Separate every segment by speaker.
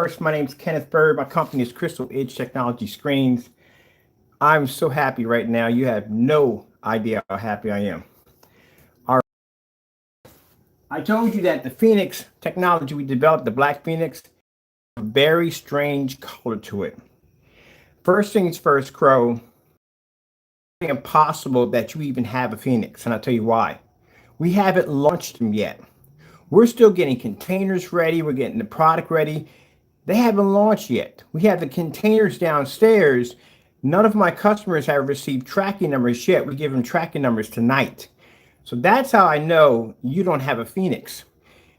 Speaker 1: First, my name is Kenneth Bird. My company is Crystal Edge Technology Screens. I'm so happy right now. You have no idea how happy I am. I told you that the Phoenix technology we developed, the Black Phoenix, a very strange color to it. First things first, Crow, it's impossible that you even have a Phoenix, and I'll tell you why. We haven't launched them yet. We're still getting containers ready. We're getting the product ready. They haven't launched yet. We have the containers downstairs. None of my customers have received tracking numbers yet. We give them tracking numbers tonight. So that's how I know you don't have a Phoenix.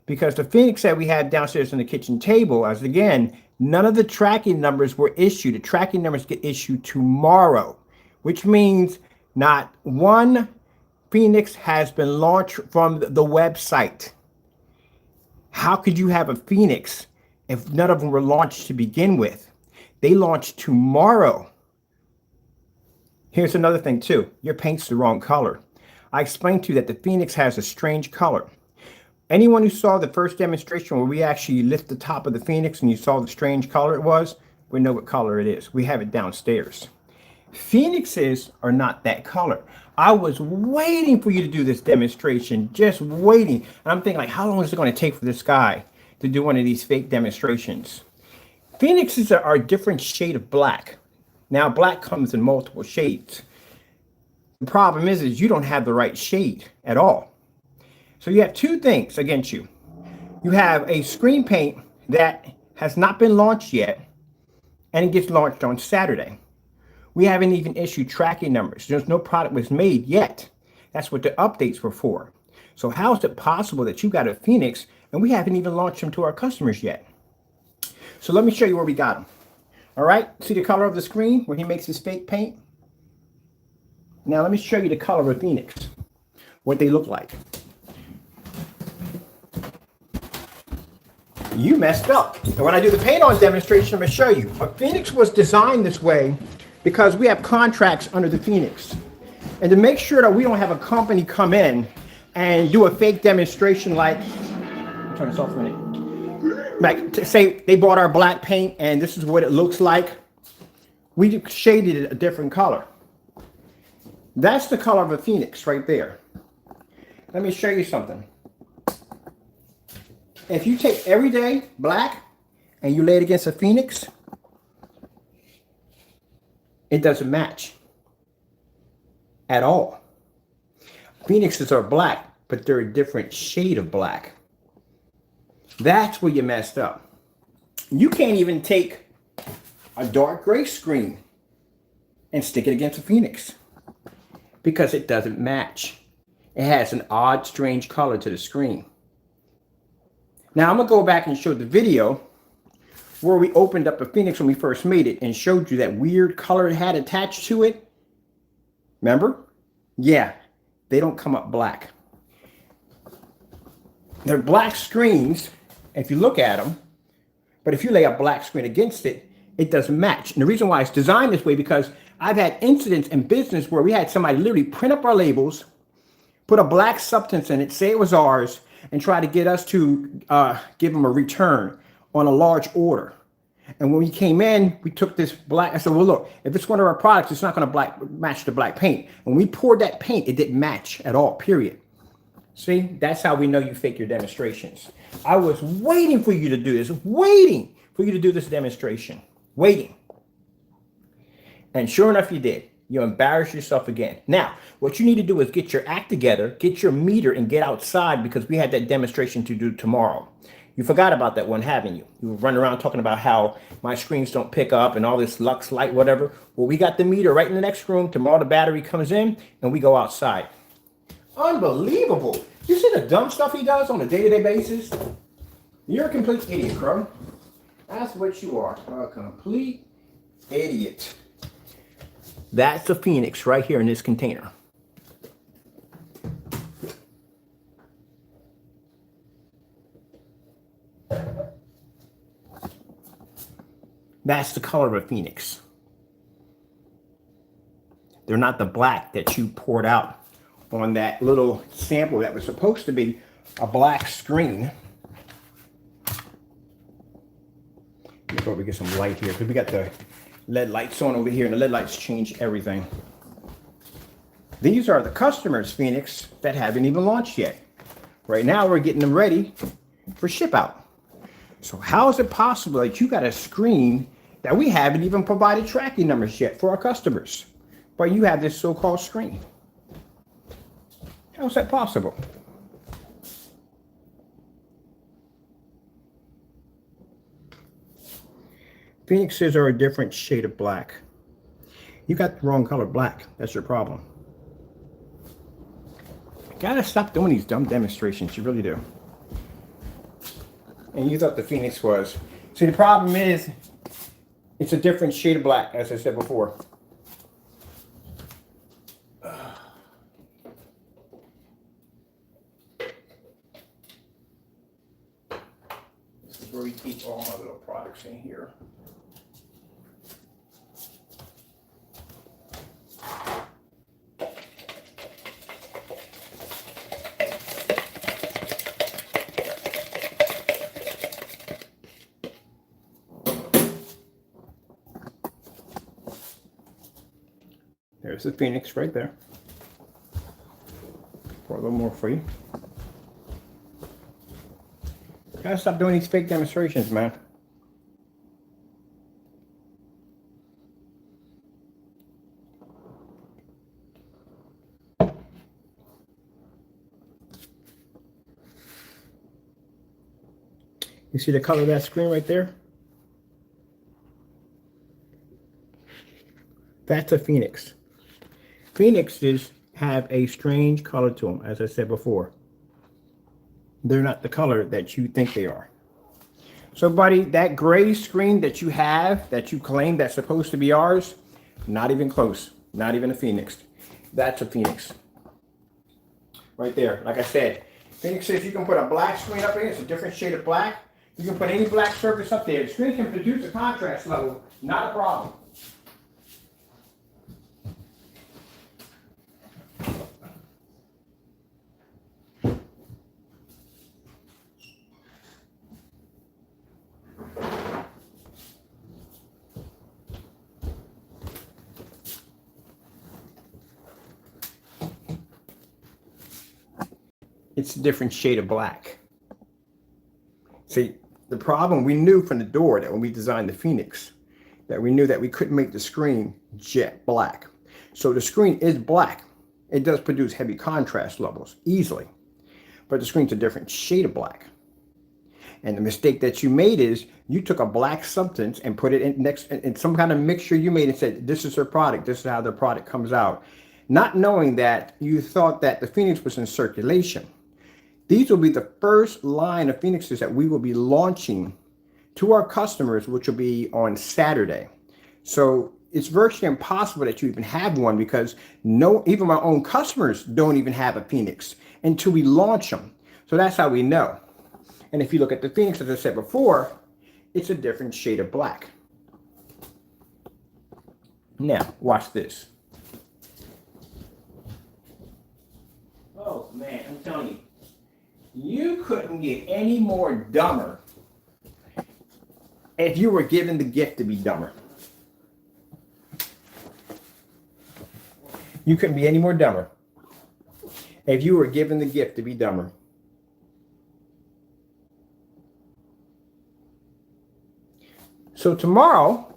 Speaker 1: Because the Phoenix that we have downstairs on the kitchen table, as again, none of the tracking numbers were issued. The tracking numbers get issued tomorrow, which means not one Phoenix has been launched from the website. How could you have a Phoenix if none of them were launched to begin with? They launch tomorrow. Here's another thing too. Your paint's the wrong color. I explained to you that the Phoenix has a strange color. Anyone who saw the first demonstration where we actually lift the top of the Phoenix and you saw the strange color it was, we know what color it is. We have it downstairs. Phoenixes are not that color. I was waiting for you to do this demonstration, just waiting. And I'm thinking, like, how long is it going to take for this guy to do one of these fake demonstrations? Phoenixes are a different shade of black. Now, black comes in multiple shades. The problem is you don't have the right shade at all. So you have two things against you. You have a screen paint that has not been launched yet, and it gets launched on Saturday. We haven't even issued tracking numbers. There's no product was made yet. That's what the updates were for. So how is it possible that you got a Phoenix and we haven't even launched them to our customers yet? So let me show you where we got them. All right, see the color of the screen where he makes his fake paint? Now let me show you the color of Phoenix, what they look like. You messed up. And when I do the paint on demonstration, I'm going to show you. A Phoenix was designed this way because we have contracts under the Phoenix. And to make sure that we don't have a company come in and do a fake demonstration like, turn this off for a minute. Like, to say they bought our black paint and this is what it looks like. We shaded it a different color. That's the color of a Phoenix right there. Let me show you something. If you take everyday black and you lay it against a Phoenix, it doesn't match at all. Phoenixes are black, but they're a different shade of black. That's where you messed up. You can't even take a dark gray screen and stick it against a Phoenix because it doesn't match. It has an odd, strange color to the screen. Now I'm going to go back and show the video where we opened up a Phoenix when we first made it and showed you that weird color it had attached to it. Remember? Yeah, they don't come up black. They're black screens if you look at them, but if you lay a black screen against it, it doesn't match. And the reason why it's designed this way, because I've had incidents in business where we had somebody literally print up our labels, put a black substance in it, say it was ours, and try to get us to give them a return on a large order. And when we came in, we took this black. I said, well, look, if it's one of our products, it's not going to match the black paint. When we poured that paint, it didn't match at all, period. See, that's how we know you fake your demonstrations. I was waiting for you to do this, waiting for you to do this demonstration, waiting. And sure enough, you did. You embarrass yourself again. Now, what you need to do is get your act together, get your meter, and get outside because we had that demonstration to do tomorrow. You forgot about that one, haven't you? You were running around talking about how my screens don't pick up and all this Lux light, whatever. Well, we got the meter right in the next room. Tomorrow the battery comes in and we go outside. Unbelievable. You see the dumb stuff he does on a day-to-day basis? You're a complete idiot, Crow. That's what you are, a complete idiot. That's the Phoenix right here in this container. That's the color of a Phoenix. They're not the black that you poured out on that little sample that was supposed to be a black screen. before we get some light here, because we got the LED lights on over here, and the LED lights change everything. These are the customers' Phoenix that haven't even launched yet. Right now, we're getting them ready for ship out. So how is it possible that you got a screen that we haven't even provided tracking numbers yet for our customers, but you have this so-called screen? How is that possible? Phoenixes are a different shade of black. You got the wrong color black. That's your problem. You gotta stop doing these dumb demonstrations. You really do. And you thought the Phoenix was. See, the problem is, it's a different shade of black, as I said before. This is where we keep all my little products in here. There's the Phoenix right there. Pour a little more for you. Gotta stop doing these fake demonstrations, man. You see the color of that screen right there? That's a Phoenix. Phoenixes have a strange color to them, as I said before. They're not the color that you think they are. So, buddy, that gray screen that you have, that you claim that's supposed to be ours, not even close. Not even a Phoenix. That's a Phoenix. Right there. Like I said, Phoenixes, you can put a black screen up here. It's a different shade of black. You can put any black surface up there. The screen can produce a contrast level. Not a problem. It's a different shade of black. See, the problem we knew from the door that when we designed the Phoenix, that we knew that we couldn't make the screen jet black. So the screen is black. It does produce heavy contrast levels easily, but the screen's a different shade of black. And the mistake that you made is you took a black substance and put it in some kind of mixture you made and said, this is their product. This is how their product comes out. Not knowing that you thought that the Phoenix was in circulation. These will be the first line of Phoenixes that we will be launching to our customers, which will be on Saturday. So it's virtually impossible that you even have one, because even my own customers don't even have a Phoenix until we launch them. So that's how we know. And if you look at the Phoenix, as I said before, it's a different shade of black. Now, watch this. Oh man, I'm telling you. You couldn't get any more dumber if you were given the gift to be dumber. You couldn't be any more dumber if you were given the gift to be dumber. So tomorrow,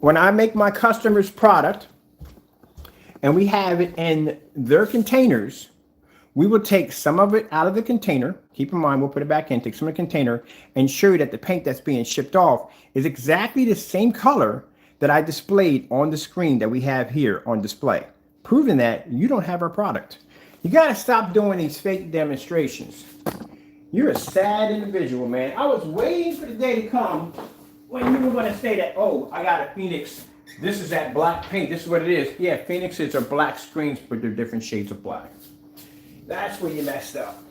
Speaker 1: when I make my customer's product and we have it in their containers, we will take some of it out of the container. Keep in mind, we'll put it back in, take some of the container, and show you that the paint that's being shipped off is exactly the same color that I displayed on the screen that we have here on display, proving that you don't have our product. You got to stop doing these fake demonstrations. You're a sad individual, man. I was waiting for the day to come when you were going to say that, oh, I got a Phoenix. This is that black paint. This is what it is. Yeah, Phoenixes are black screens, but they're different shades of black. That's where you messed up.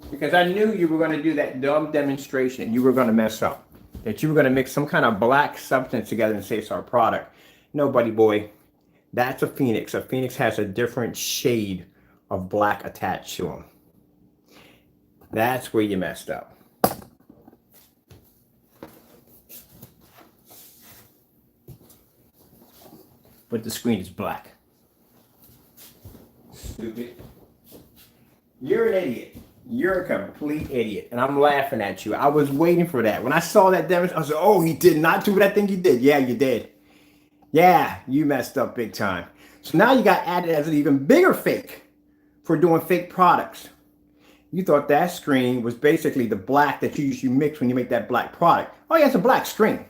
Speaker 1: Because I knew you were going to do that dumb demonstration and you were going to mess up. That you were going to mix some kind of black substance together and say it's our product. No, buddy boy. That's a Phoenix. A Phoenix has a different shade of black attached to them. That's where you messed up. But the screen is black. Stupid. You're an idiot. You're a complete idiot. And I'm laughing at you. I was waiting for that. When I saw that demonstration, I was like, oh, he did not do what I think he did. Yeah, you did. Yeah, you messed up big time. So now you got added as an even bigger fake for doing fake products. You thought that screen was basically the black that you usually mix when you make that black product. Oh yeah, it's a black screen.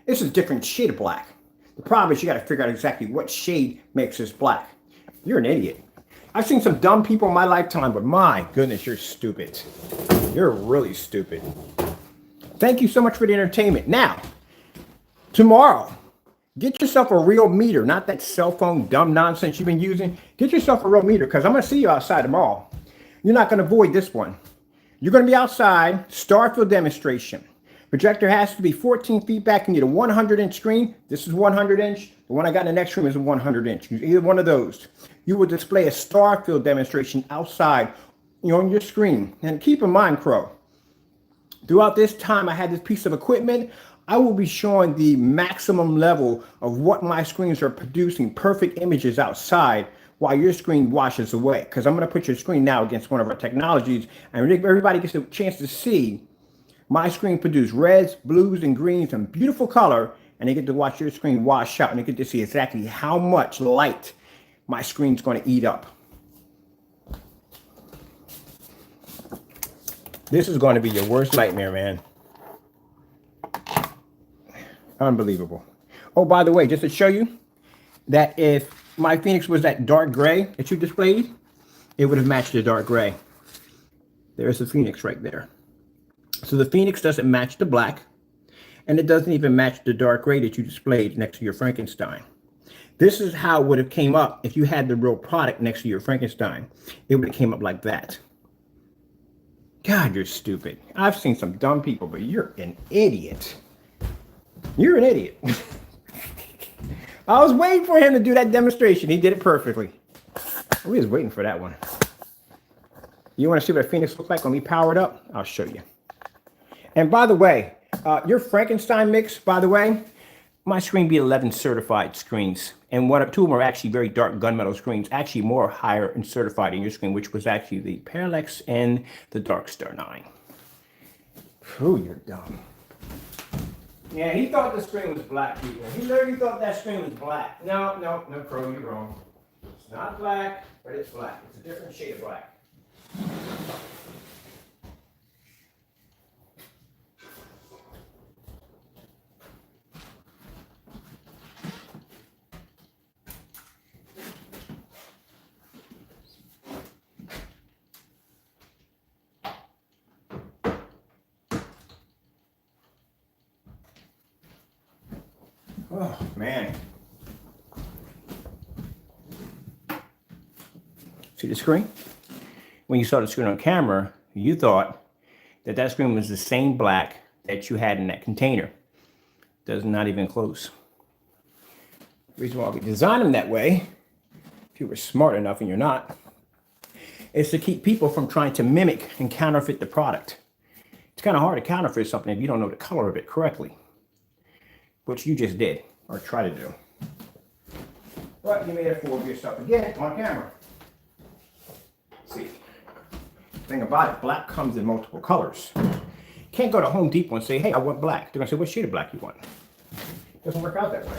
Speaker 1: This is a different shade of black. The problem is you got to figure out exactly what shade makes this black. You're an idiot. I've seen some dumb people in my lifetime, but my goodness, you're stupid. You're really stupid. Thank you so much for the entertainment. Now, tomorrow, get yourself a real meter, not that cell phone dumb nonsense you've been using. Get yourself a real meter because I'm going to see you outside tomorrow. You're not going to avoid this one. You're going to be outside, star field demonstration. Projector has to be 14 feet back. You need a 100-inch screen. This is 100-inch. The one I got in the next room is a 100-inch. Use either one of those. You will display a star field demonstration outside on your screen. And keep in mind, Crow, throughout this time I had this piece of equipment, I will be showing the maximum level of what my screens are producing perfect images outside while your screen washes away. Because I'm going to put your screen now against one of our technologies and everybody gets a chance to see my screen produce reds, blues, and greens in beautiful color, and they get to watch your screen wash out, and they get to see exactly how much light my screen's going to eat up. This is going to be your worst nightmare, man. Unbelievable. Oh, by the way, just to show you that if my Phoenix was that dark gray that you displayed, it would have matched the dark gray. There's the Phoenix right there. So the Phoenix doesn't match the black, and it doesn't even match the dark gray that you displayed next to your Frankenstein. This is how it would have came up if you had the real product next to your Frankenstein. It would have came up like that. God, you're stupid. I've seen some dumb people, but you're an idiot. You're an idiot. I was waiting for him to do that demonstration. He did it perfectly. We was waiting for that one. You want to see what a Phoenix looks like when we power it up? I'll show you. And by the way, your Frankenstein mix, by the way, my screen be 11 certified screens. And two of them are actually very dark gunmetal screens, actually more higher and certified in your screen, which was actually the Parallax and the Darkstar 9. Ooh, you're dumb. Yeah, he thought the screen was black, people. He literally thought that screen was black. No, Crow, you're wrong. It's not black, but it's black. It's a different shade of black. Oh, man. See the screen? When you saw the screen on camera, you thought that that screen was the same black that you had in that container. Does not even close. The reason why we designed them that way, if you were smart enough and you're not, is to keep people from trying to mimic and counterfeit the product. It's kind of hard to counterfeit something if you don't know the color of it correctly, which you just did, or try to do. But you made a fool of yourself again on camera. See, the thing about it, black comes in multiple colors. You can't go to Home Depot and say, hey, I want black. They're going to say, what shade of black you want? It doesn't work out that way.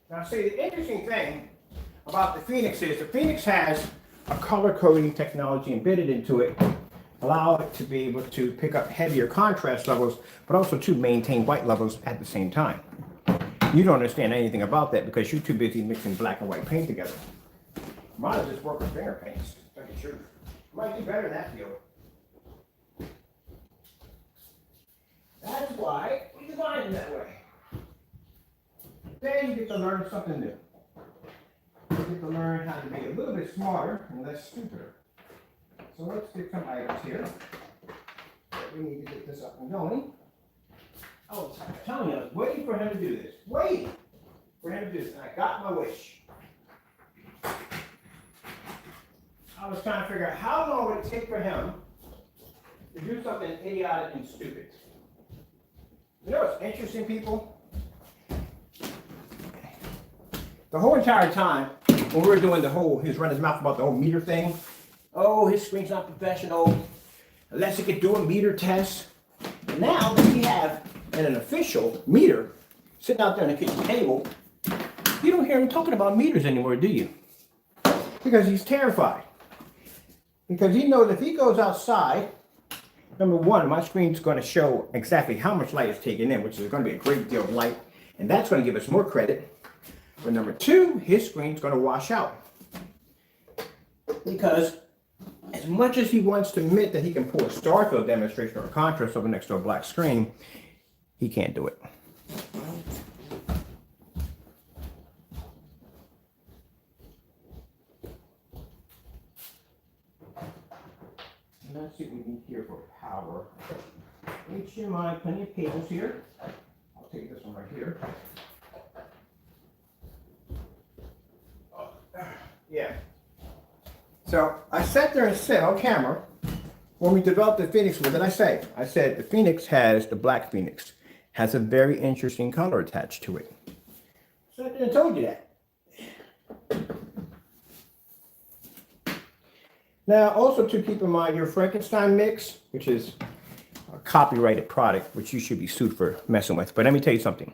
Speaker 1: Now, see, the interesting thing about the Phoenix is the Phoenix has a color coding technology embedded into it, allow it to be able to pick up heavier contrast levels, but also to maintain white levels at the same time. You don't understand anything about that because you're too busy mixing black and white paint together. Mine just work with finger paints, to tell you the truth. Might be better in that field. That's why we designed it that way. Then you get to learn something new. You get to learn how to be a little bit smarter and less stupider. So let's get some items here that we need to get this up and going. Oh, I'm telling you, I was waiting for him to do this. Waiting for him to do this, and I got my wish. I was trying to figure out how long would it take for him to do something idiotic and stupid. You know what's interesting, people? The whole entire time, when we were doing the whole, he was running his mouth about the whole meter thing. Oh, his screen's not professional. Unless he could do a meter test. And now that we have an official meter sitting out there on the kitchen table, you don't hear him talking about meters anymore, do you? Because he's terrified. Because he knows if he goes outside, number one, my screen's going to show exactly how much light is taken in, which is going to be a great deal of light. And that's going to give us more credit. But number two, his screen's going to wash out. Because as much as he wants to admit that he can pull a star field demonstration or a contrast over next to a black screen, he can't do it. Let's see what we need here for power. HDMI, plenty of cables here. I'll take this one right here. Oh, yeah. So I sat there and said on camera, when we developed the Phoenix, what did I say? I said the Phoenix has, the black Phoenix, has a very interesting color attached to it. So I didn't told you that. Now, also to keep in mind, your Frankenstein mix, which is a copyrighted product, which you should be sued for messing with. But let me tell you something.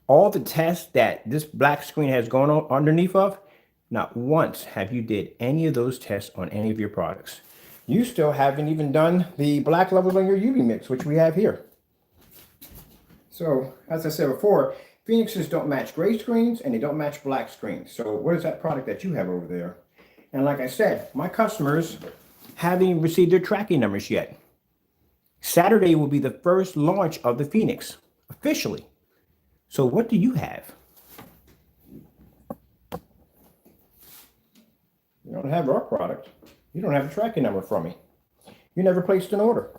Speaker 1: All the tests that this black screen has going on underneath of, not once have you did any of those tests on any of your products. You still haven't even done the black levels on your UV mix, which we have here. So, as I said before, Phoenixes don't match gray screens and they don't match black screens. So what is that product that you have over there? And like I said, my customers haven't received their tracking numbers yet. Saturday will be the first launch of the Phoenix, officially. So what do you have? You don't have our product. You don't have a tracking number from me. You never placed an order.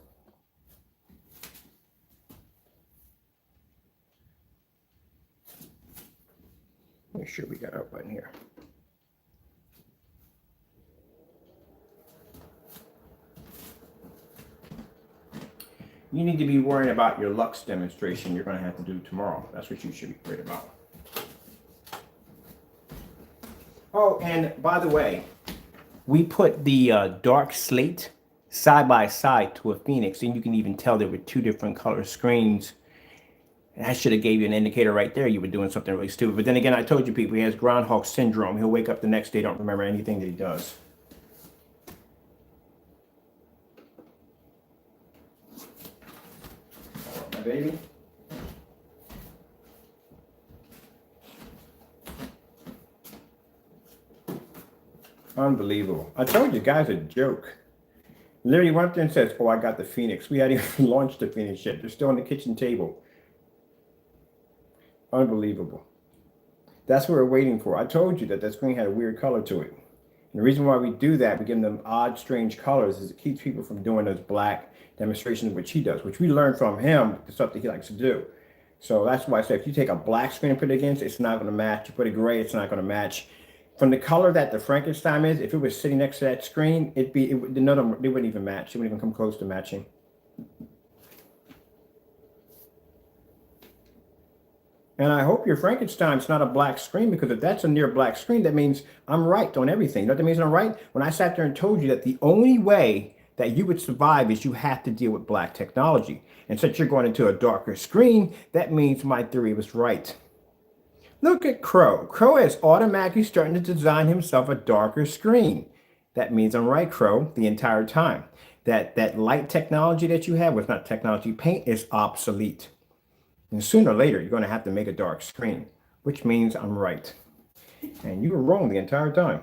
Speaker 1: Make sure we got our button here. You need to be worrying about your Lux demonstration you're going to have to do tomorrow. That's what you should be worried about. Oh, and by the way, we put the dark slate side by side to a Phoenix, and you can even tell there were two different color screens. And I should have gave you an indicator right there. You were doing something really stupid. But then again, I told you people, he has groundhog syndrome. He'll wake up the next day, don't remember anything that he does. My baby. Unbelievable. I told you guys a joke. Literally went up there and says, oh, I got the Phoenix. We hadn't even launched the Phoenix yet. They're still on the kitchen table. Unbelievable. That's what we're waiting for. I told you that that screen had a weird color to it. And the reason why we do that, we give them odd, strange colors, is it keeps people from doing those black demonstrations, which he does, which we learned from him, the stuff that he likes to do. So that's why I say if you take a black screen and put it against, it's not going to match. You put a gray, it's not going to match. From the color that the Frankenstein is, if it was sitting next to that screen, they wouldn't even match. It wouldn't even come close to matching. And I hope your Frankenstein's not a black screen, because if that's a near black screen, that means I'm right on everything. You know what that means I'm right? When I sat there and told you that the only way that you would survive is you have to deal with black technology. And since you're going into a darker screen, that means my theory was right. Look at CROW. CROW is automatically starting to design himself a darker screen. That means I'm right, CROW, the entire time. That light technology that you have with not technology paint is obsolete. And sooner or later, you're going to have to make a dark screen, which means I'm right. And you were wrong the entire time.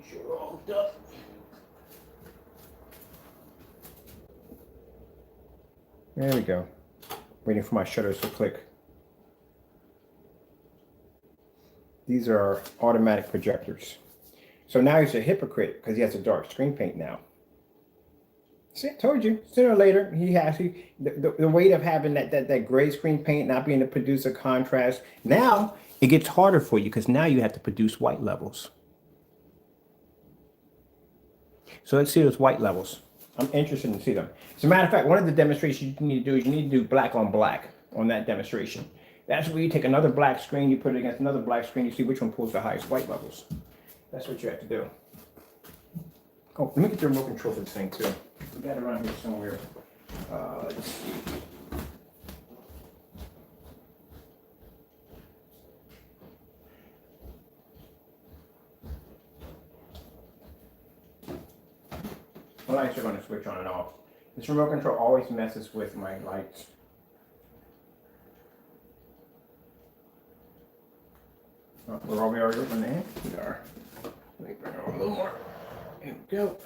Speaker 1: Sure, all hooked up. There we go. Waiting for my shutters to click. These are automatic projectors. So now he's a hypocrite because he has a dark screen paint now. See, I told you, sooner or later, the weight of having that gray screen paint, not being able to produce a contrast. Now it gets harder for you because now you have to produce white levels. So let's see those white levels. I'm interested to see them. As a matter of fact, one of the demonstrations you need to do is you need to do black on black on that demonstration. That's where you take another black screen, you put it against another black screen, you see which one pulls the highest white levels. That's what you have to do. Oh, let me get the remote control for this thing too. We got it around here somewhere. Let's see. My lights are going to switch on and off. This remote control always messes with my lights. Oh, we're already open there. We are. Let me bring it over a little more. There we go.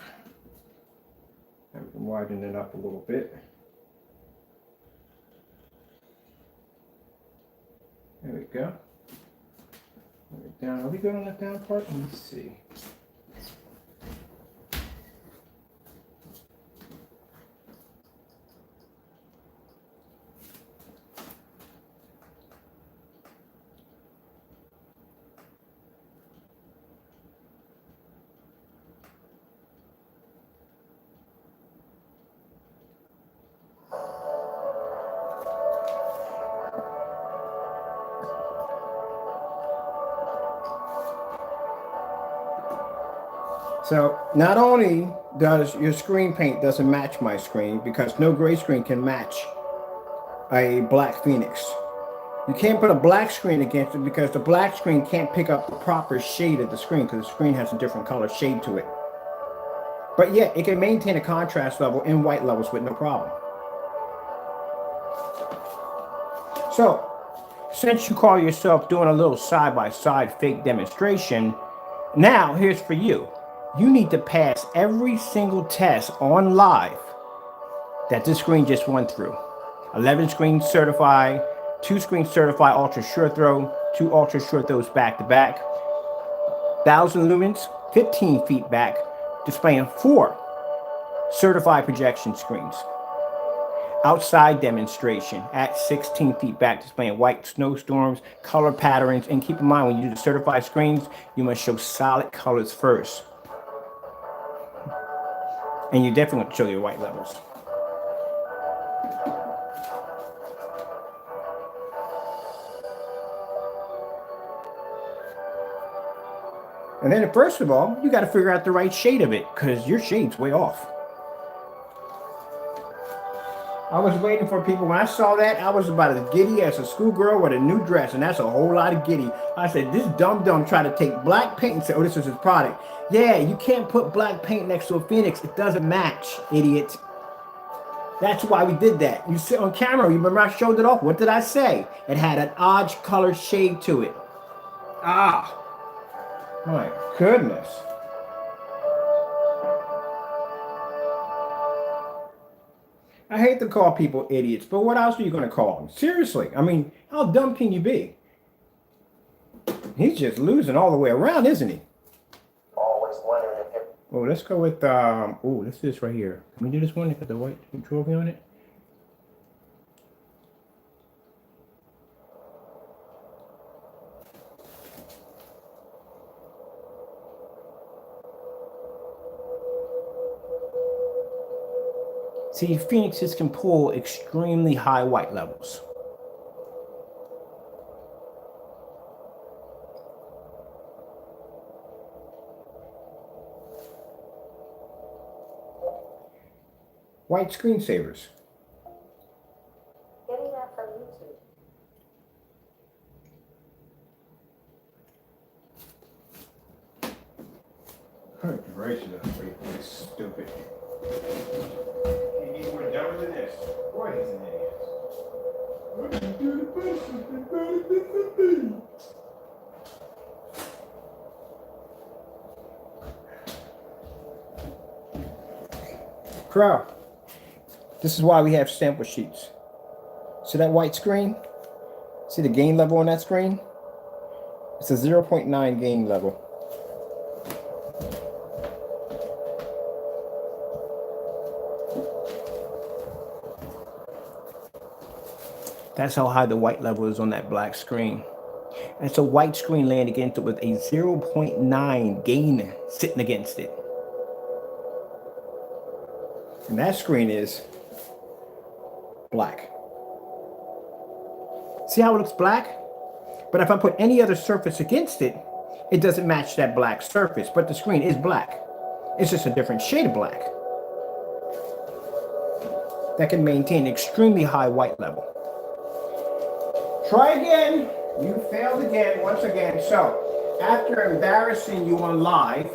Speaker 1: I can widen it up a little bit. There we go. Down. Are we good on that down part? Let me see. So not only does your screen paint doesn't match my screen, because no gray screen can match a black Phoenix. You can't put a black screen against it because the black screen can't pick up the proper shade of the screen because the screen has a different color shade to it. But yet it can maintain a contrast level in white levels with no problem. So since you call yourself doing a little side-by-side fake demonstration, now here's for you. You need to pass every single test on live that this screen just went through. 11 screens certified, 2 screens certified ultra short throw, 2 ultra short throws back to back, 1,000 lumens, 15 feet back, displaying 4 certified projection screens. Outside demonstration at 16 feet back, displaying white snowstorms, color patterns, and keep in mind when you do the certified screens, you must show solid colors first. And you definitely want to show your white levels. And then first of all, you got to figure out the right shade of it because your shade's way off. I was waiting for people. When I saw that, I was about as giddy as a schoolgirl with a new dress, and that's a whole lot of giddy. I said, this dumb tried to take black paint and say, oh, this is his product. Yeah, you can't put black paint next to a Phoenix. It doesn't match, idiot. That's why we did that. You sit on camera. You remember I showed it off. What did I say? It had an odd color shade to it. Ah, my goodness. I hate to call people idiots, but what else are you going to call them? Seriously, I mean, how dumb can you be? He's just losing all the way around, isn't he?
Speaker 2: Always wondering if it...
Speaker 1: Oh, let's go with, oh, this is right here. Can we do this one? Got the white trophy on it? See, Phoenixes can pull extremely high white levels. White screensavers.
Speaker 2: Getting that from YouTube.
Speaker 1: Good gracious, that's stupid. He needs more dumber than this. Boy, he's an idiot. CROW. This is why we have sample sheets. See that white screen? See the gain level on that screen? It's a 0.9 gain level. That's how high the white level is on that black screen. And it's a white screen laying against it with a 0.9 gain sitting against it. And that screen is black. See how it looks black? But if I put any other surface against it, it doesn't match that black surface, but the screen is black. It's just a different shade of black that can maintain extremely high white level. Try again. You failed again, once again. So, after embarrassing you on live,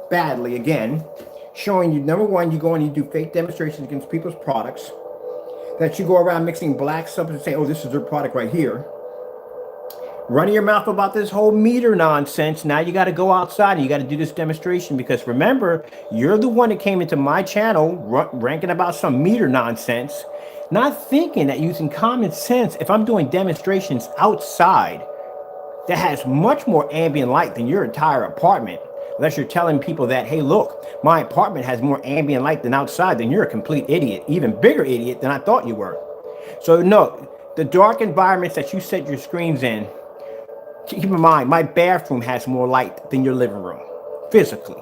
Speaker 1: badly again, showing you, number one, you go and you do fake demonstrations against people's products, that you go around mixing black stuff and say, oh, this is their product right here. Running your mouth about this whole meter nonsense. Now you got to go outside and you got to do this demonstration, because remember, you're the one that came into my channel ranking about some meter nonsense, not thinking that using common sense, if I'm doing demonstrations outside that has much more ambient light than your entire apartment, unless you're telling people that, hey, look, my apartment has more ambient light than outside, then you're a complete idiot, even bigger idiot than I thought you were. So no, the dark environments that you set your screens in, keep in mind, my bathroom has more light than your living room, physically.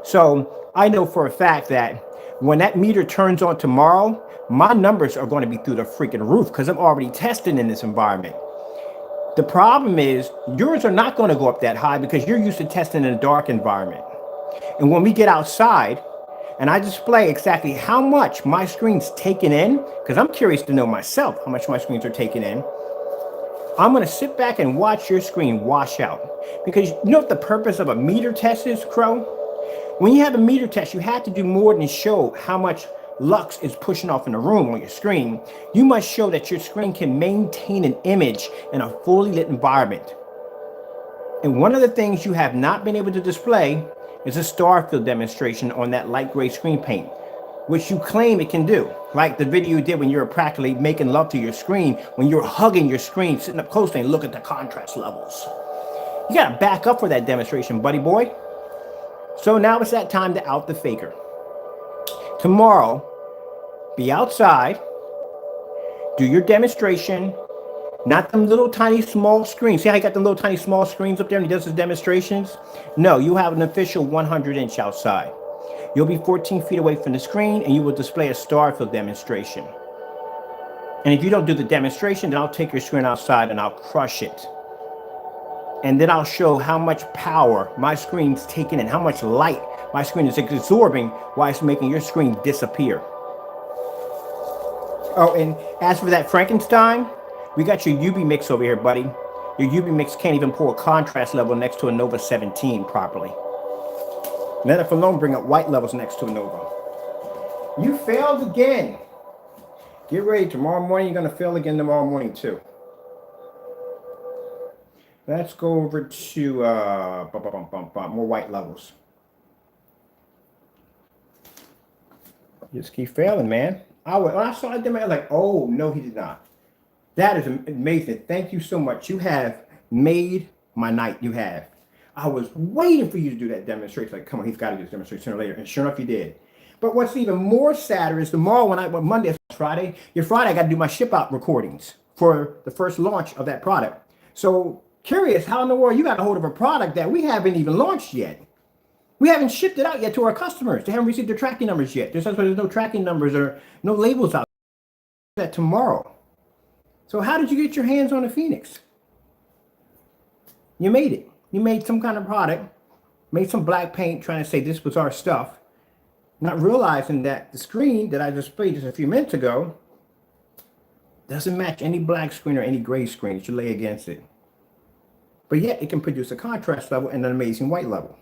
Speaker 1: So I know for a fact that when that meter turns on tomorrow, my numbers are going to be through the freaking roof, because I'm already testing in this environment. The problem is yours are not going to go up that high because you're used to testing in a dark environment. And when we get outside and I display exactly how much my screen's taking in, because I'm curious to know myself how much my screens are taking in, I'm going to sit back and watch your screen wash out. Because you know what the purpose of a meter test is, Crow? When you have a meter test, you have to do more than show how much lux is pushing off in the room on your screen. You must show that your screen can maintain an image in a fully lit environment. And one of the things you have not been able to display is a star field demonstration on that light gray screen paint, which you claim it can do. Like the video you did when you were practically making love to your screen, when you're hugging your screen, sitting up close and look at the contrast levels. You gotta back up for that demonstration, buddy boy. So now it's that time to out the faker. Tomorrow, be outside, do your demonstration, not them little tiny small screens. See how he got the little tiny small screens up there and he does his demonstrations? No, you have an official 100-inch outside. You'll be 14 feet away from the screen and you will display a star field demonstration. And if you don't do the demonstration, then I'll take your screen outside and I'll crush it. And then I'll show how much power my screen's taking in, how much light my screen is absorbing while it's making your screen disappear. Oh, and as for that Frankenstein, we got your UV mix over here, buddy. Your UV mix can't even pull a contrast level next to a Nova 17 properly. Let it alone bring up white levels next to a Nova. You failed again. Get ready. Tomorrow morning, you're going to fail again tomorrow morning, too. Let's go over to more white levels. Just keep failing, man. When I saw it, I was like, oh, no, he did not. That is amazing. Thank you so much. You have made my night. You have. I was waiting for you to do that demonstration. Like, come on, he's got to do this demonstration sooner or later. And sure enough, you did. But what's even more sadder is tomorrow, when Monday, Friday, I got to do my ship out recordings for the first launch of that product. So curious, how in the world you got a hold of a product that we haven't even launched yet? We haven't shipped it out yet to our customers. They haven't received their tracking numbers yet. There's no tracking numbers or no labels out there. That tomorrow. So how did you get your hands on a Phoenix? You made it. You made some kind of product, made some black paint trying to say this was our stuff, not realizing that the screen that I displayed just a few minutes ago doesn't match any black screen or any gray screen that you lay against it. But yet it can produce a contrast level and an amazing white level.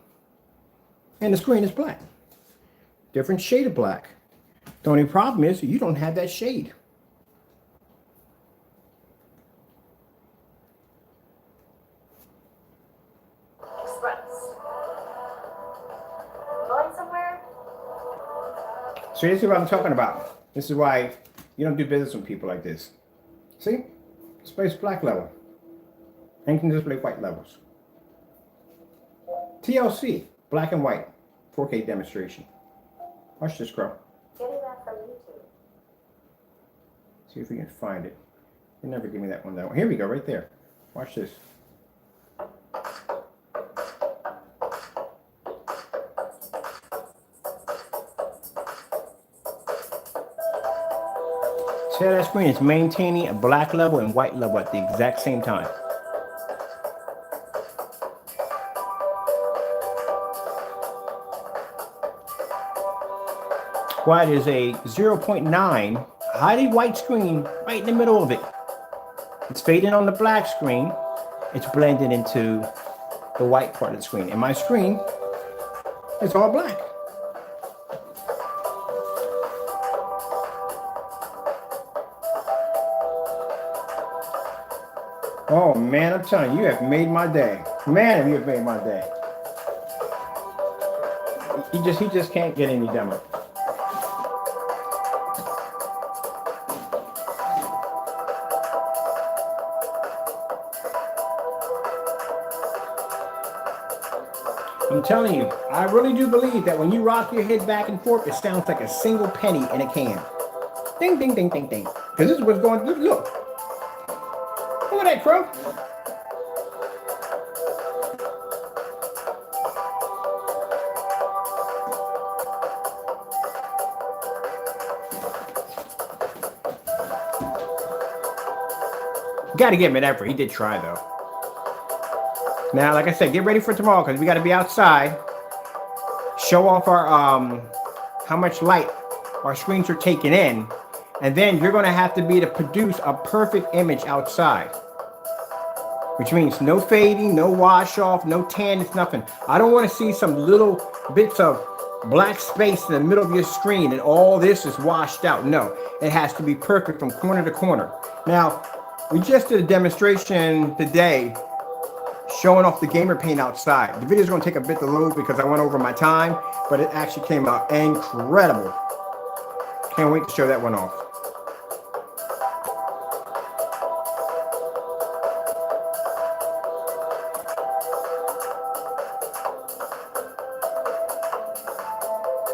Speaker 1: And the screen is black. Different shade of black. The only problem is you don't have that shade.
Speaker 2: Going somewhere?
Speaker 1: So this is what I'm talking about. This is why you don't do business with people like this. See? Displays black level. And you can display white levels. TLC, black and white, 4K demonstration. Watch this, Crow.
Speaker 2: Getting that from YouTube.
Speaker 1: See if we can find it. You never give me that one though. Here we go, right there. Watch this. See how that screen is maintaining a black level and white level at the exact same time. White is a 0.9 highly white screen right in the middle of it. It's fading on the black screen. It's blended into the white part of the screen. And my screen is all black. Oh man, I'm telling you, you have made my day. Man, you have made my day. He just can't get any dumber. I'm telling you, I really do believe that when you rock your head back and forth, it sounds like a single penny in a can. Ding, ding, ding, ding, ding. Because this is what's going on. Look. Look at that, Crow. Got to give him an effort. He did try, though. Now, like I said, get ready for tomorrow because we got to be outside. Show off our how much light our screens are taking in. And then you're going to have to be to produce a perfect image outside. Which means no fading, no wash off, no tan, it's nothing. I don't want to see some little bits of black space in the middle of your screen and all this is washed out. No, it has to be perfect from corner to corner. Now, we just did a demonstration today showing off the gamer paint outside. The video is going to take a bit to load because I went over my time, but it actually came out incredible. Can't wait to show that one off.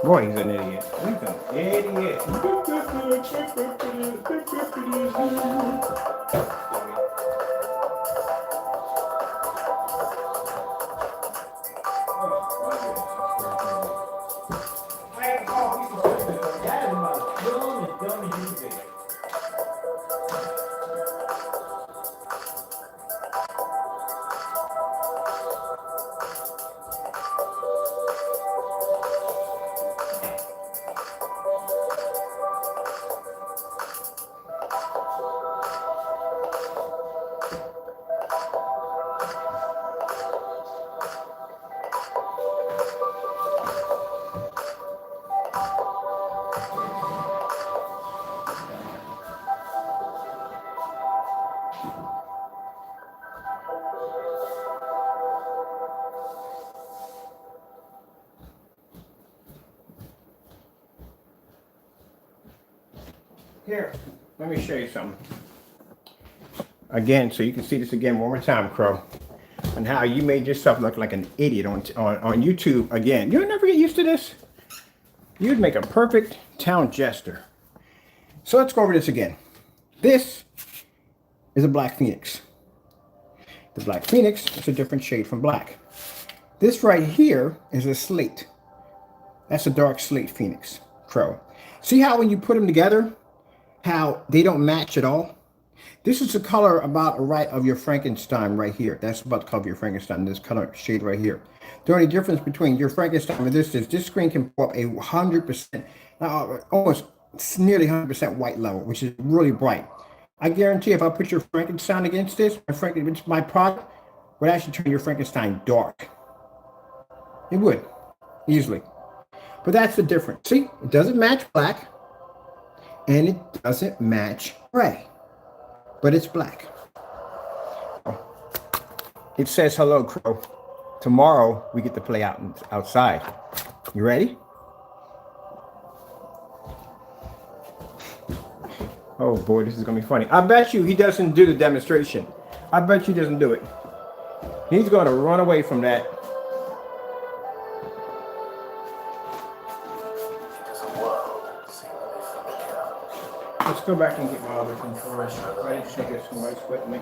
Speaker 1: Boy, he's an idiot. He's an idiot. Here, let me show you something. Again, so you can see this again one more time, Crow. And how you made yourself look like an idiot on YouTube again. You'll never get used to this. You'd make a perfect town jester. So let's go over this again. This is a black phoenix. The black phoenix is a different shade from black. This right here is a slate. That's a dark slate phoenix, Crow. See how when you put them together, how they don't match at all? This is the color about right of your Frankenstein right here. That's about the color of your Frankenstein, this color shade right here. The only difference between your Frankenstein and this is this screen can pull up a 100%, almost nearly 100% white level, which is really bright. I guarantee if I put your Frankenstein against this, my product would actually turn your Frankenstein dark. It would, easily. But that's the difference. See, it doesn't match black. And it doesn't match gray, but it's black. It says hello, Crow. Tomorrow we get to play outside. You ready? Oh boy, this is gonna be funny. I bet you he doesn't do the demonstration. I bet you he doesn't do it. He's gonna run away from that. Let's go back and get my other thing first. I didn't think if somebody's with me.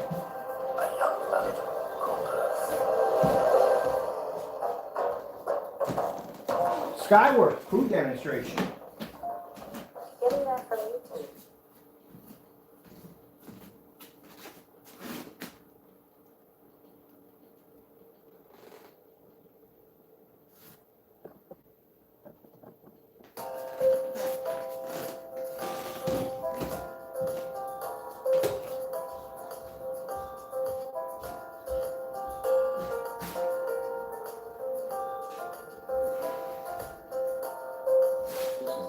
Speaker 1: Skyward food demonstration.
Speaker 2: Getting that from YouTube.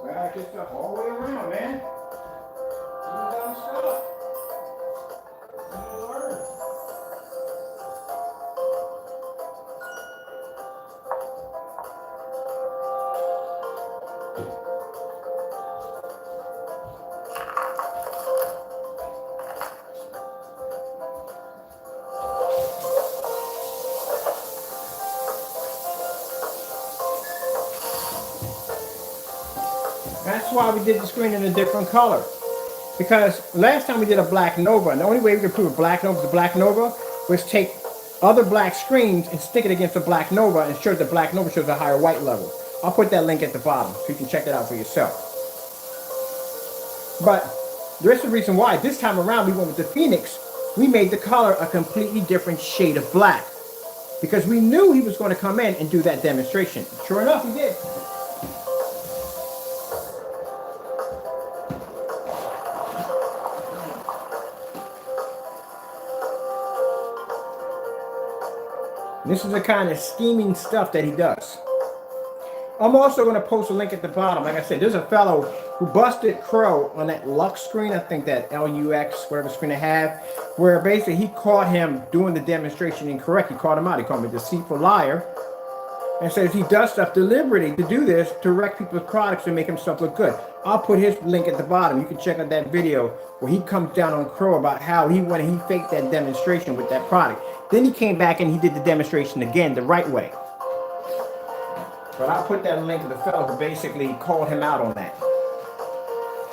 Speaker 1: Back this stuff all the way around, man. You done stuff. You learn. That's why we did the screen in a different color. Because last time we did a black nova, and the only way we could prove a black nova was a black nova was take other black screens and stick it against a black nova and show the black nova shows a higher white level. I'll put that link at the bottom so you can check it out for yourself. But there's a reason why. This time around we went with the Phoenix. We made the color a completely different shade of black. Because we knew he was going to come in and do that demonstration. Sure enough, he did. This is the kind of scheming stuff that he does. I'm also going to post a link at the bottom. Like I said, there's a fellow who busted Crow on that Lux screen. I think that LUX, whatever screen they have, where basically he caught him doing the demonstration incorrect. He called him out. He called him a deceitful liar. And says he does stuff deliberately to do this to wreck people's products and make himself look good. I'll put his link at the bottom. You can check out that video where he comes down on Crow about how he went and he faked that demonstration with that product. Then he came back and he did the demonstration again the right way. But I'll put that link to the fellow who basically called him out on that.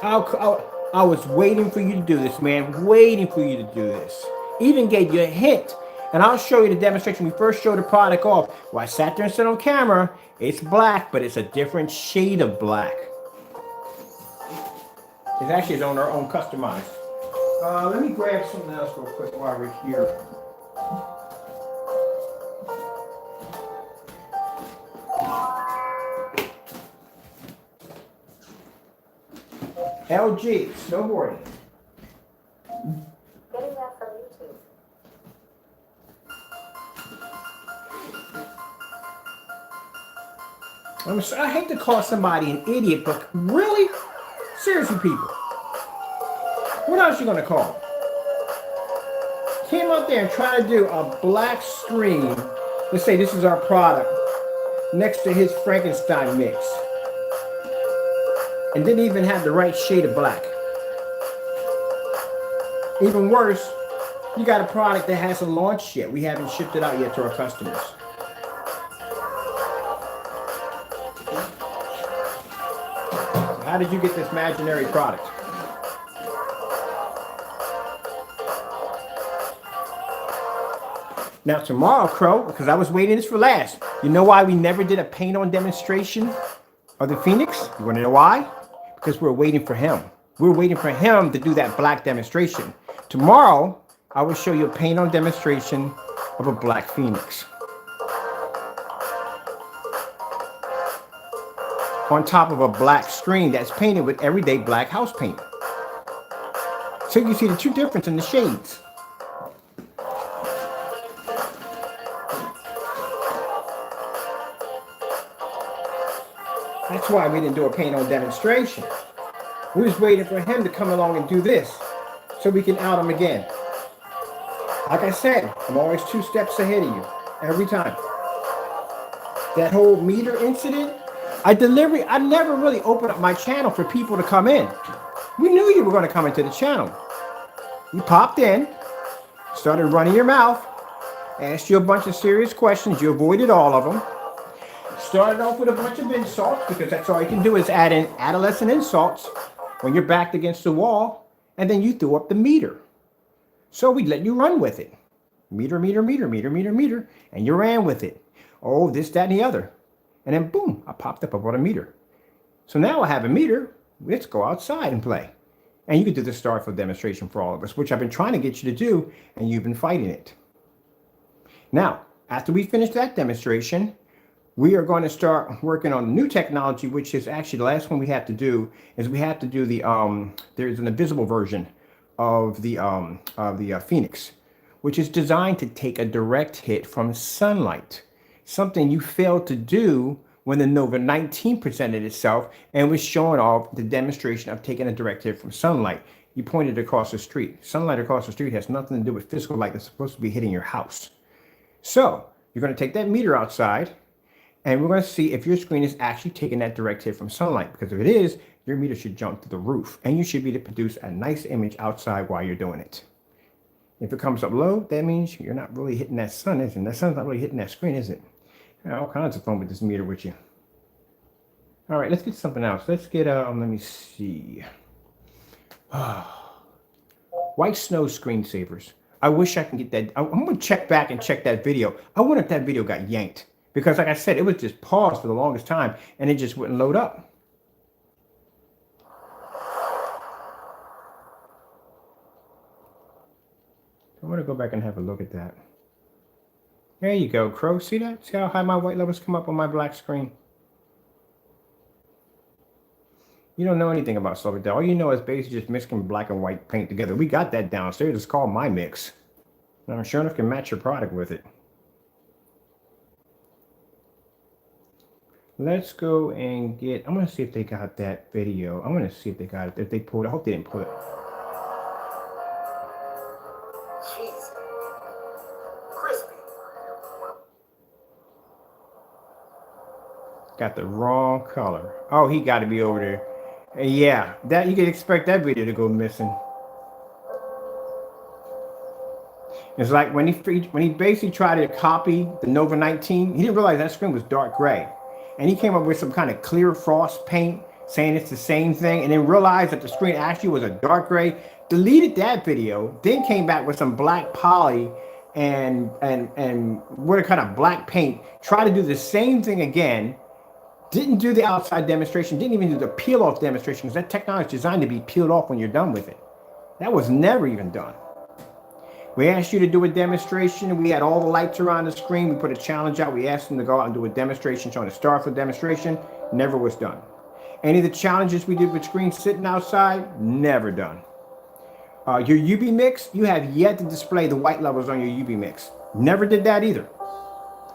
Speaker 1: I was waiting for you to do this, man. Waiting for you to do this. Even gave you a hint. And I'll show you the demonstration. We first showed the product off. Well, I sat there and said on camera, it's black, but it's a different shade of black. It's actually its our own customized. Let me grab something else real quick while we're here. LG, snowboarding.
Speaker 2: Getting that from YouTube.
Speaker 1: I hate to call somebody an idiot, but really? Seriously, people. What else you gonna call them? Came out there and tried to do a black screen. Let's say this is our product next to his Frankenstein mix. And didn't even have the right shade of black. Even worse, you got a product that hasn't launched yet. We haven't shipped it out yet to our customers. How did you get this imaginary product? Now tomorrow, Crow, because I was waiting this for last. You know why we never did a paint-on demonstration of the Phoenix? You want to know why? Because we're waiting for him. We're waiting for him to do that black demonstration. Tomorrow, I will show you a paint-on demonstration of a black Phoenix. On top of a black screen that's painted with everyday black house paint. So you can see the true difference in the shades. That's why we didn't do a paint-on demonstration. We was waiting for him to come along and do this so we can out him again. Like I said, I'm always 2 steps ahead of you every time. That whole meter incident, I never really opened up my channel for people to come in. We knew you were going to come into the channel. You popped in, started running your mouth, asked you a bunch of serious questions. You avoided all of them. Started off with a bunch of insults because that's all you can do is add in adolescent insults. when you're backed against the wall, and then you threw up the meter. So we let you run with it. Meter, meter, meter, meter, meter, meter, and you ran with it. Oh, this, that, and the other. And then boom, I popped up about a meter. So now I have a meter. Let's go outside and play. And you can do the Starfield demonstration for all of us, which I've been trying to get you to do, and you've been fighting it. Now, after we finish that demonstration, we are going to start working on new technology, which is actually the last one we have to do, is we have to do the, there's an invisible version of the Phoenix, which is designed to take a direct hit from sunlight, something you failed to do when the Nova 19 presented itself and was showing off the demonstration of taking a direct hit from sunlight. You pointed across the street. Sunlight across the street has nothing to do with physical light that's supposed to be hitting your house. So you're going to take that meter outside, and we're going to see if your screen is actually taking that direct hit from sunlight, because if it is, your meter should jump to the roof, and you should be able to produce a nice image outside while you're doing it. If it comes up low, that means you're not really hitting that sun, is it? That sun's not really hitting that screen, is it? All kinds of fun with this meter with you. All right, let's get something else. Let's get, let me see. White snow screensavers. I wish I can get that. I'm going to check back and check that video. I wonder if that video got yanked. Because like I said, it was just paused for the longest time, and it just wouldn't load up. I'm going to go back and have a look at that. There you go, Crow. See that? See how high my white levels come up on my black screen? You don't know anything about Silver. All you know is basically just mixing black and white paint together. We got that downstairs. It's called My Mix. And I'm sure enough can match your product with it. Let's go and get, I'm going to see if they got that video. I'm going to see if they got it. If they pulled it. I hope they didn't pull it.
Speaker 3: Jeez. Crispy.
Speaker 1: Got the wrong color. Oh, he got to be over there. Yeah, that you could expect that video to go missing. It's like when he basically tried to copy the Nova 19, he didn't realize that screen was dark gray. And he came up with some kind of clear frost paint saying it's the same thing, and then realized that the screen actually was a dark gray, deleted that video, then came back with some black poly and what a kind of black paint, tried to do the same thing again, didn't do the outside demonstration, didn't even do the peel off demonstration, because that technology is designed to be peeled off when you're done with it. That was never even done. We asked you to do a demonstration. We had all the lights around the screen. We put a challenge out. We asked them to go out and do a demonstration showing a Starfield demonstration. Never was done. Any of the challenges we did with screens sitting outside, never done. Your UV mix, you have yet to display the white levels on your UV mix. Never did that either.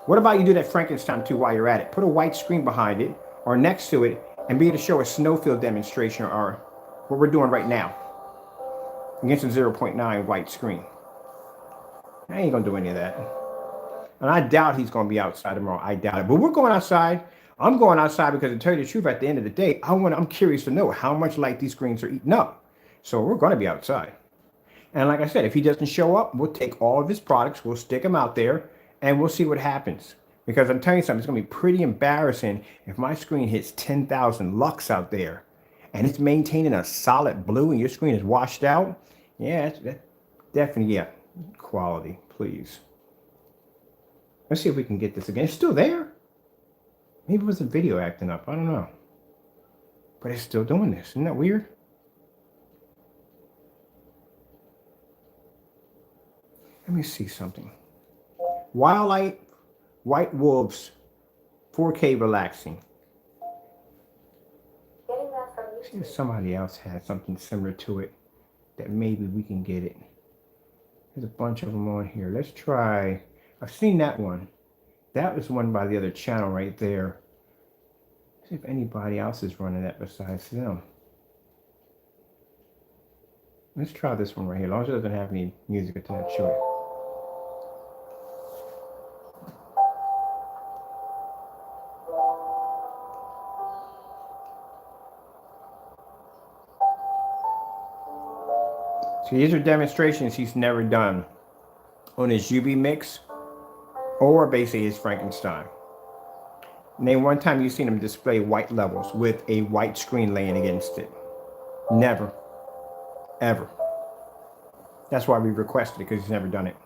Speaker 1: What about you do that Frankenstein too while you're at it? Put a white screen behind it or next to it and be able to show a snowfield demonstration or what we're doing right now against a 0.9 white screen. I ain't gonna do any of that. And I doubt he's gonna be outside tomorrow. I doubt it. But we're going outside. I'm going outside because to tell you the truth, at the end of the day, I'm curious to know how much light these screens are eating up. So we're gonna be outside. And like I said, if he doesn't show up, we'll take all of his products, we'll stick them out there, and we'll see what happens. Because I'm telling you something, it's gonna be pretty embarrassing if my screen hits 10,000 lux out there and it's maintaining a solid blue and your screen is washed out. Yeah, that's definitely, yeah. Quality, please. Let's see if we can get this again. It's still there. Maybe it was the video acting up. I don't know. But it's still doing this. Isn't that weird? Let me see something. Wildlight, White Wolves, 4K relaxing.
Speaker 2: Getting that from
Speaker 1: See
Speaker 2: YouTube.
Speaker 1: if somebody else had something similar to it that maybe we can get it. There's a bunch of them on here. Let's try. I've seen that one. That was one by the other channel right there. See if anybody else is running that besides them. Let's try this one right here. As long as it doesn't have any music attached to it. So these are demonstrations he's never done on his UV mix or basically his Frankenstein. Name one time you've seen him display white levels with a white screen laying against it. Never, ever. That's why we requested it, because he's never done it.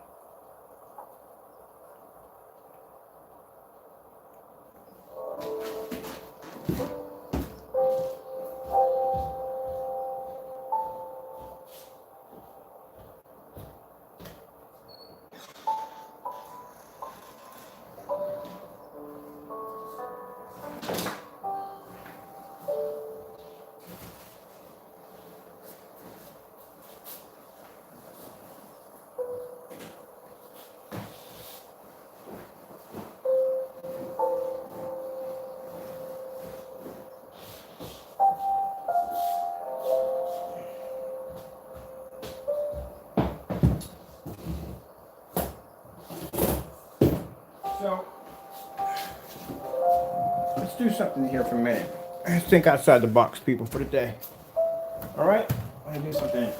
Speaker 1: So, let's do something here for a minute. Let's think outside the box, people, for the day. All right? I'm gonna do something.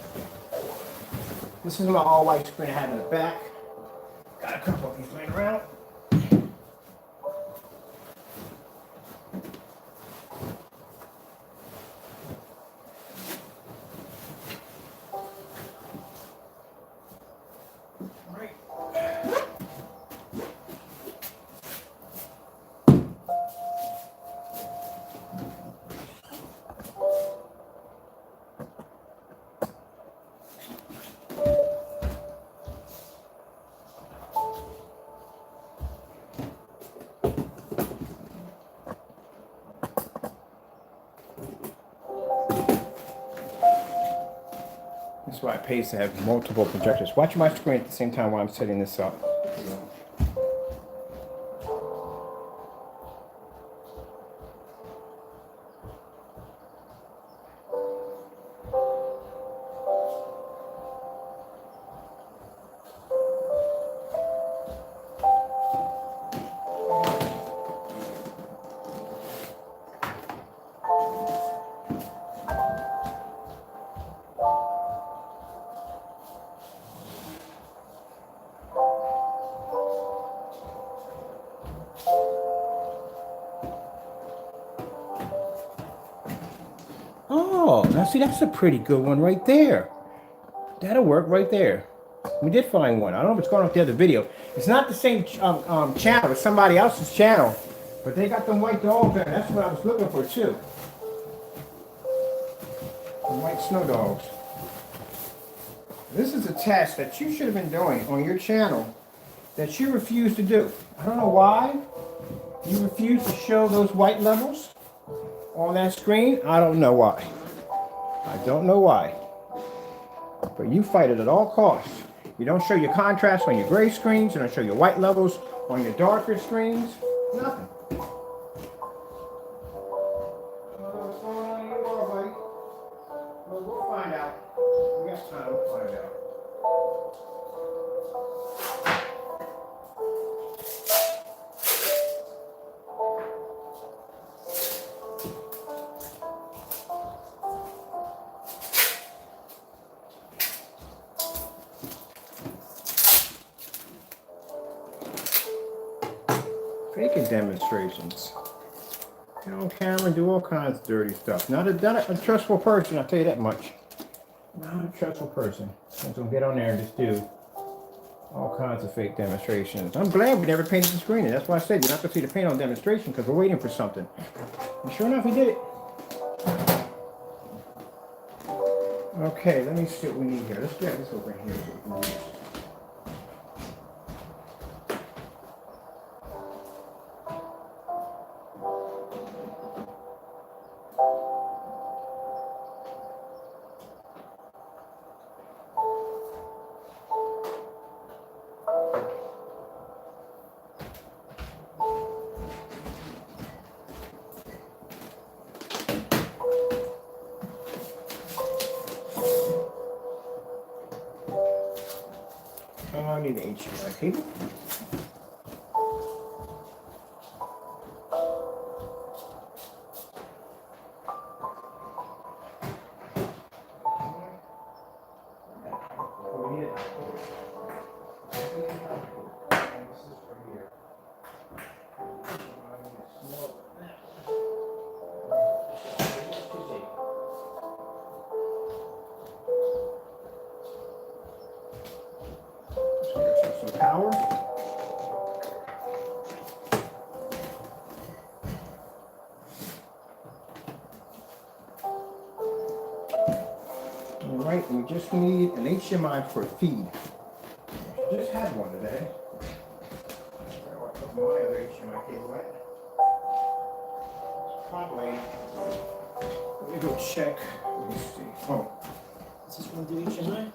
Speaker 1: This is my all-white screen I have in the back. Got a couple of these laying around. All right. That's why it pays to have multiple projectors. Watch my screen at the same time while I'm setting this up. Oh, now see, that's a pretty good one right there. That'll work right there. We did find one. I don't know if it's going off the other video. It's not the same channel. It's somebody else's channel. But they got them white dogs there. That's what I was looking for, too. The white snow dogs. This is a test that you should have been doing on your channel that you refuse to do. I don't know why you refuse to show those white levels on that screen. I don't know why. I don't know why. But you fight it at all costs. You don't show your contrast on your gray screens. You don't show your white levels on your darker screens. Nothing. What's going on in your world, buddy? Well, we'll find out. We got time. We'll find out. Faking demonstrations. Get on camera and do all kinds of dirty stuff. Not a trustful person, I'll tell you that much. Not a trustful person. I'm gonna get on there and just do all kinds of fake demonstrations. I'm glad we never painted the screen. That's why I said you're not gonna see the paint on demonstration because we're waiting for something. And sure enough, we did it. Okay, let me see what we need here. Let's grab this over here. I need an HDMI cable. power. All right, we just need an HDMI for feed. Just had one today. So I put my other HDMI cable in. Probably. Let me go check. Let me see. Oh,
Speaker 4: Is this one the HMI?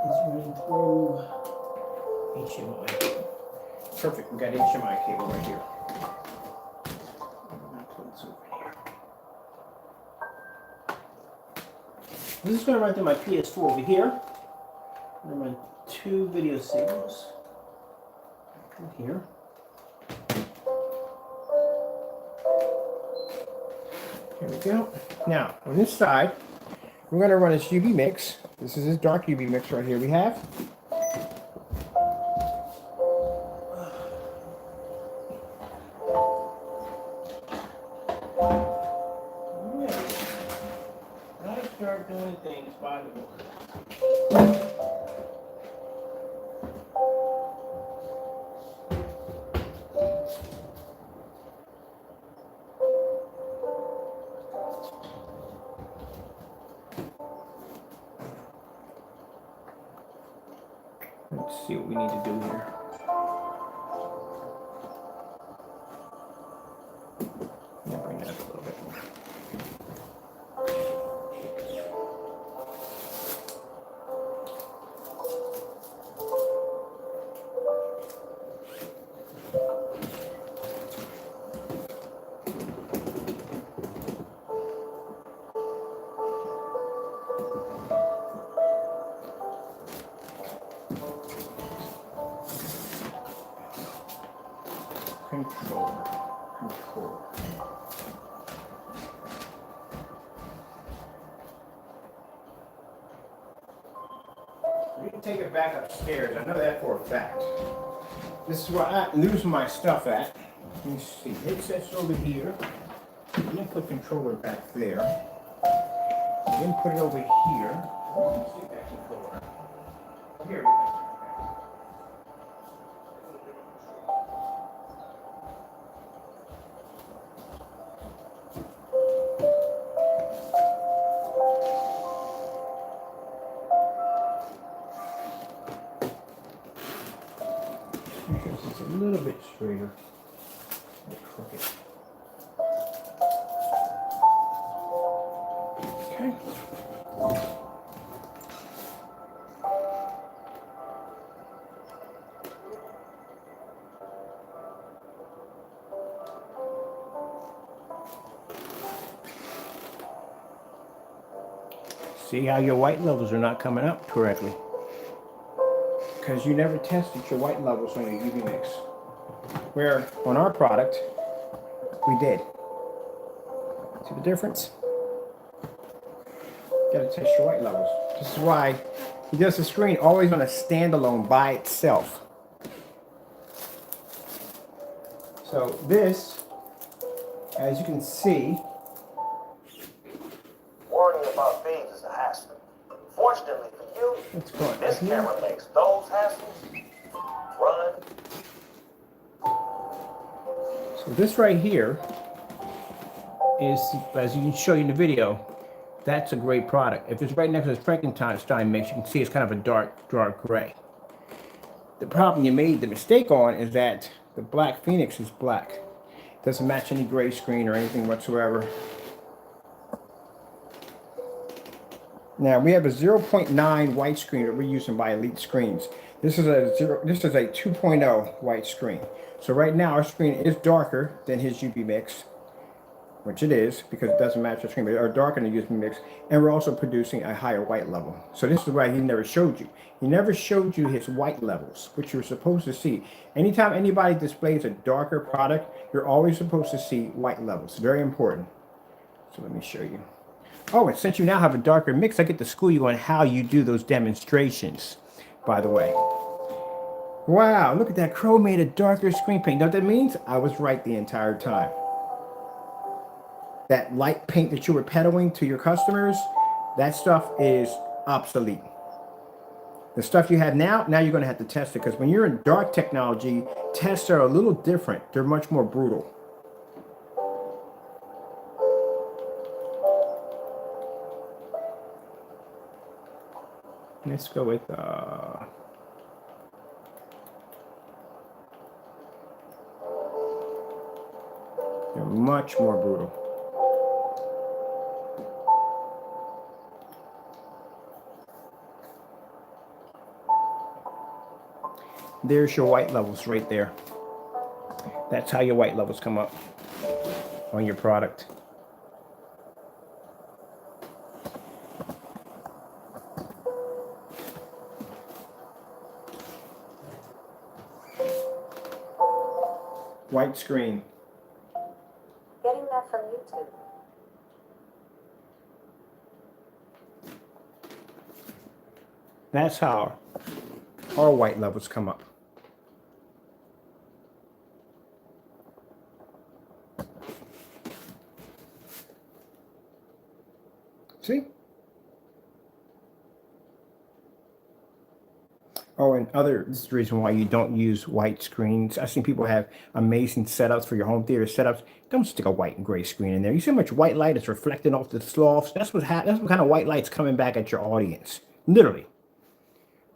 Speaker 4: It's running through HMI.
Speaker 1: perfect. We got HDMI cable right here.
Speaker 4: This is going to run through my PS4 over here. I'm going to run 2 video signals. Right here.
Speaker 1: Here we go. Now, on this side, we're going to run this UV mix. This is this dark UV mix right here we have.
Speaker 4: I start doing things by the book.
Speaker 1: Let's see what we need to do here. Let me bring that up a little bit. Control. We can take it back upstairs. I know that for a fact. This is where I lose my stuff at. Let me see. Headset's over here. I'm gonna put controller back there. Then put it over here. Let's see that controller. Here we go. It's a little bit straighter. Crooked. Okay. See how your white levels are not coming up correctly? Because you never tested your white levels on your UV mix. Where on our product, we did. See the difference? You gotta test your white levels. This is why he does the screen always on a standalone by itself. So this, as you can see,
Speaker 3: Worrying about things is a hassle. Fortunately for you,
Speaker 1: what's going on
Speaker 3: this
Speaker 1: here?
Speaker 3: camera makes those hassles run.
Speaker 1: So this right here is, as you can show you in the video, that's a great product. If it's right next to the Frankenstein mix, you can see it's kind of a dark gray. The problem you made the mistake on is that the Black Phoenix is black. It doesn't match any gray screen or anything whatsoever. Now we have a 0.9 white screen that we're using by Elite Screens. This is a 2.0 white screen. So right now our screen is darker than his UV mix, which it is because it doesn't match the screen, but are darker than the UV mix, and we're also producing a higher white level. So this is why he never showed you. He never showed you his white levels, which you're supposed to see. Anytime anybody displays a darker product, you're always supposed to see white levels. Very important. So let me show you. Oh, and since you now have a darker mix, I get to school you on how you do those demonstrations, by the way. Wow, look at that. CROW made a darker screen paint. You know what that means? I was right the entire time. That light paint that you were peddling to your customers, that stuff is obsolete. The stuff you have now you're going to have to test it, because when you're in dark technology, tests are a little different. They're much more brutal. Let's go with they're much more brutal. There's your white levels right there. That's how your white levels come up on your product. White screen.
Speaker 2: Getting that from YouTube.
Speaker 1: That's how our white levels come up. See? Oh, and this is the reason why you don't use white screens. I've seen people have amazing setups for your home theater setups. Don't stick a white and gray screen in there. You see how much white light is reflecting off the sloughs? That's what kind of white light's coming back at your audience. Literally.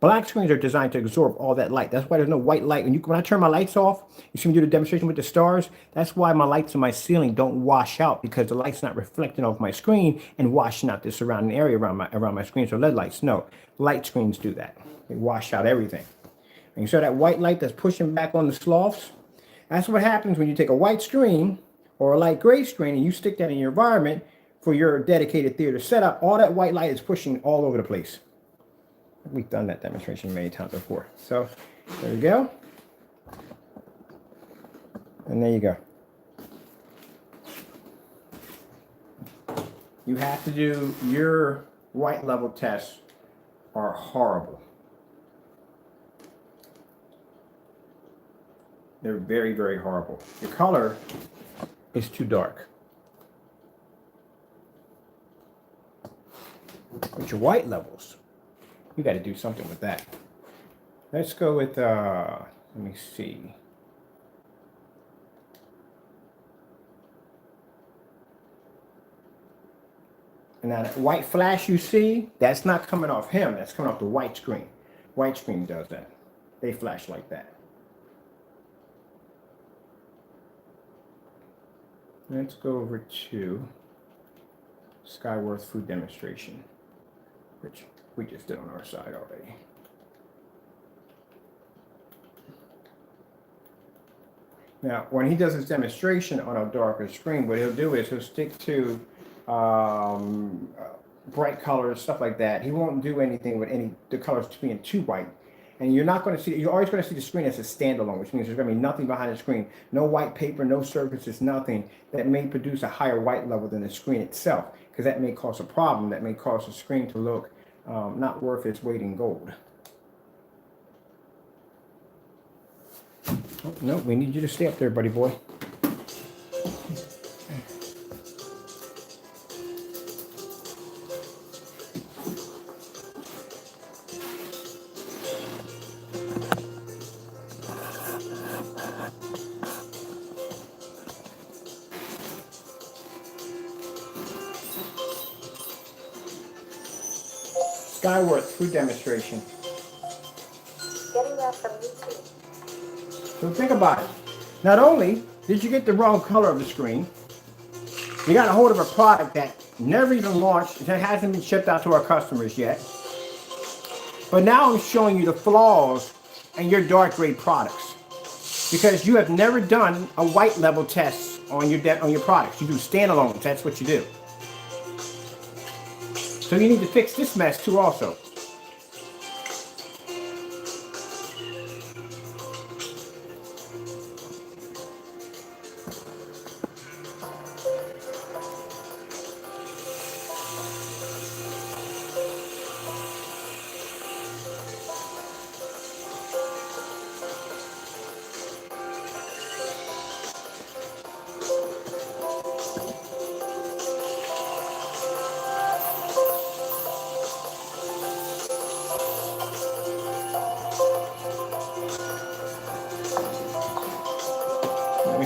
Speaker 1: Black screens are designed to absorb all that light. That's why there's no white light. When I turn my lights off, you see me do the demonstration with the stars? That's why my lights on my ceiling don't wash out, because the light's not reflecting off my screen and washing out the surrounding area around my screen. So LED lights, no. Light screens do that. They wash out everything. And you saw that white light that's pushing back on the sloughs? That's what happens when you take a white screen or a light gray screen and you stick that in your environment for your dedicated theater setup. All that white light is pushing all over the place. We've done that demonstration many times before. So there you go. And there you go. You have to do your white level tests are horrible. They're very, very horrible. Your color is too dark. But your white levels, you got to do something with that. Let's go with, let me see. And now that white flash you see, that's not coming off him. That's coming off the white screen. White screen does that. They flash like that. Let's go over to Skyworth food demonstration, which we just did on our side already. Now, when he does his demonstration on a darker screen, what he'll do is he'll stick to bright colors, stuff like that. He won't do anything with the colors being too white. And you're not going to see, you're always going to see the screen as a standalone, which means there's going to be nothing behind the screen. No white paper, no surfaces, nothing that may produce a higher white level than the screen itself, because that may cause a problem. That may cause the screen to look not worth its weight in gold. Oh, no, we need you to stay up there, buddy boy. Skyworth food demonstration.
Speaker 2: Getting that from YouTube.
Speaker 1: So think about it. Not only did you get the wrong color of the screen, you got a hold of a product that never even launched, that hasn't been shipped out to our customers yet. But now I'm showing you the flaws in your dark gray products, because you have never done a white level test on your products. You do standalones. That's what you do. So you need to fix this mess too also.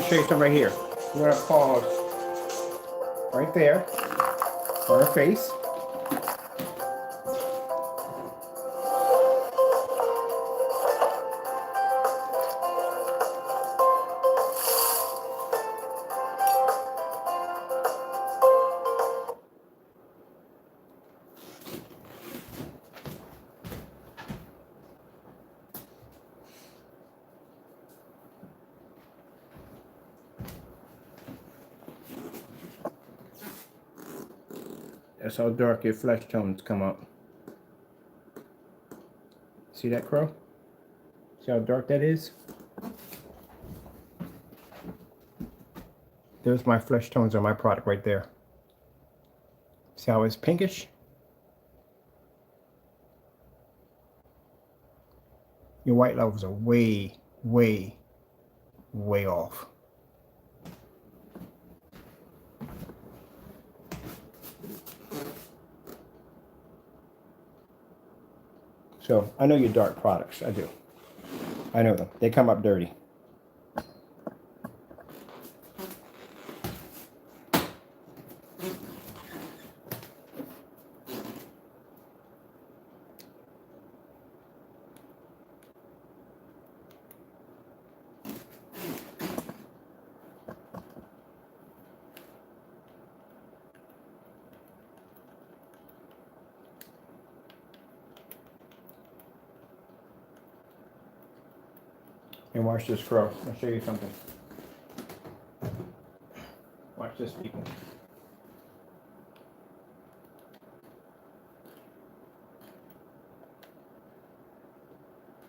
Speaker 1: show you something right here. We're gonna pause right there on her face. That's how dark your flesh tones come up. See that, Crow? See how dark that is? There's my flesh tones on my product right there. See how it's pinkish? Your white levels are way, way, way off. So I know your dark products. I do. I know them. They come up dirty. And watch this, Crow. I'll show you something. Watch this, people.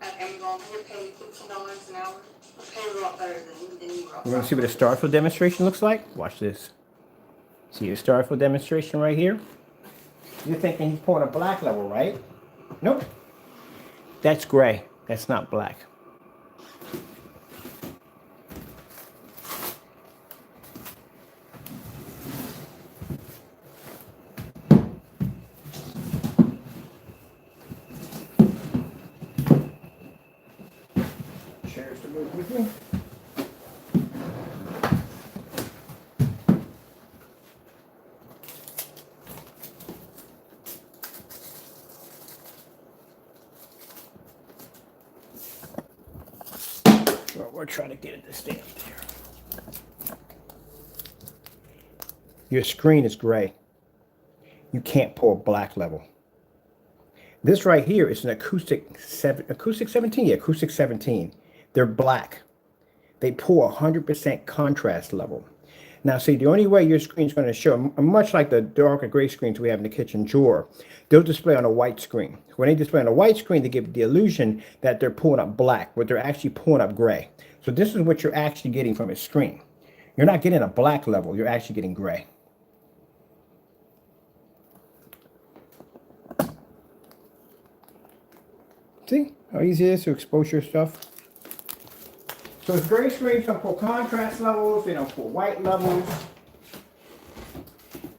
Speaker 5: At Amazon, you're paying $15 an hour. You're paying a lot better than you were.
Speaker 1: You want to see what a starfill demonstration looks like? Watch this. See a starfill demonstration right here? You're thinking he's pulling a black level, right? Nope. That's gray. That's not black. Chairs to move with me. Well, we're trying to get it to stand there. Your screen is gray. You can't pull a black level. This right here is an acoustic 17. Yeah, acoustic 17. They're black. They pull 100% contrast level. Now, see, the only way your screen is going to show, much like the dark or gray screens we have in the kitchen drawer, they'll display on a white screen. When they display on a white screen, they give the illusion that they're pulling up black, but they're actually pulling up gray. So this is what you're actually getting from a screen. You're not getting a black level. You're actually getting gray. See how easy it is to expose your stuff? So it's gray screens don't pull contrast levels, they don't pull white levels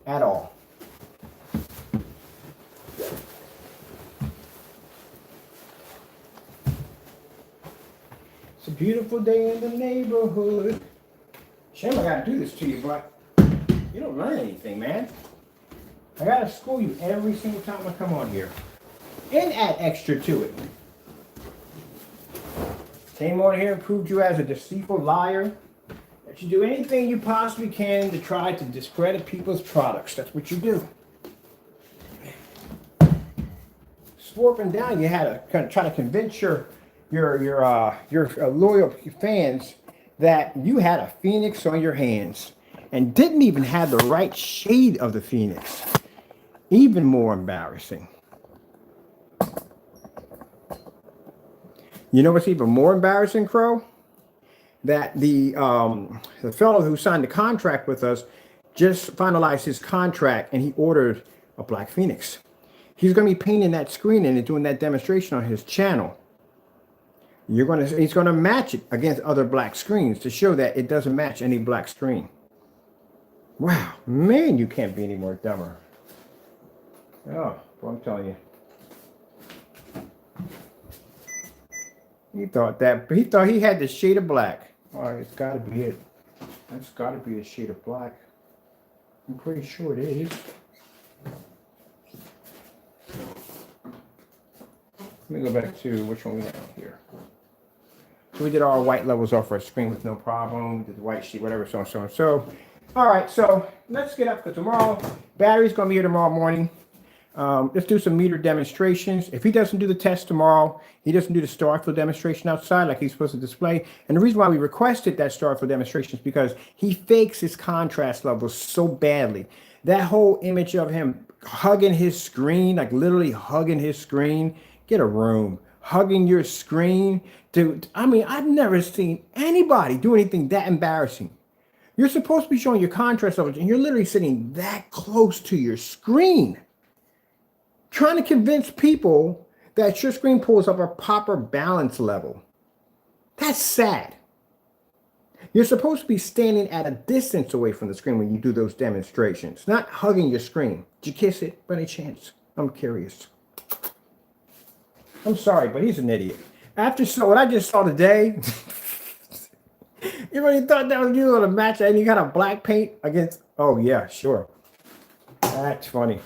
Speaker 1: at all. It's a beautiful day in the neighborhood. Shame I gotta do this to you, but you don't learn anything, man. I gotta school you every single time I come on here. And add extra to it. Came on here and proved you as a deceitful liar. That you do anything you possibly can to try to discredit people's products. That's what you do. Swarping down, you had to kind of try to convince your loyal fans that you had a phoenix on your hands and didn't even have the right shade of the phoenix. Even more embarrassing. You know what's even more embarrassing, Crow? That the fellow who signed the contract with us just finalized his contract and he ordered a black phoenix. He's going to be painting that screen and doing that demonstration on his channel. He's going to match it against other black screens to show that it doesn't match any black screen. Wow, man, you can't be any more dumber. Oh, well, I'm telling you. He thought he had the shade of black. Oh, it's got to be it. That's got to be a shade of black. I'm pretty sure it is. Let me go back to which one we have here. So we did our white levels off our screen with no problem. We did the white sheet, whatever, so on, so on. So, all right, so let's get up for tomorrow. Battery's going to be here tomorrow morning. Let's do some meter demonstrations. If he doesn't do the test tomorrow, he doesn't do the star field demonstration outside like he's supposed to display. And the reason why we requested that star field demonstration is because he fakes his contrast levels so badly. That whole image of him hugging his screen, like literally hugging his screen, get a room. Hugging your screen. Dude, I mean, I've never seen anybody do anything that embarrassing. You're supposed to be showing your contrast levels, and you're literally sitting that close to your screen. Trying to convince people that your screen pulls up a proper balance level. That's sad. You're supposed to be standing at a distance away from the screen when you do those demonstrations, not hugging your screen. Did you kiss it by any chance? I'm curious. I'm sorry, but he's an idiot. After what I just saw today, you really thought that was you on a match any kind of black paint against? Oh yeah, sure. That's funny.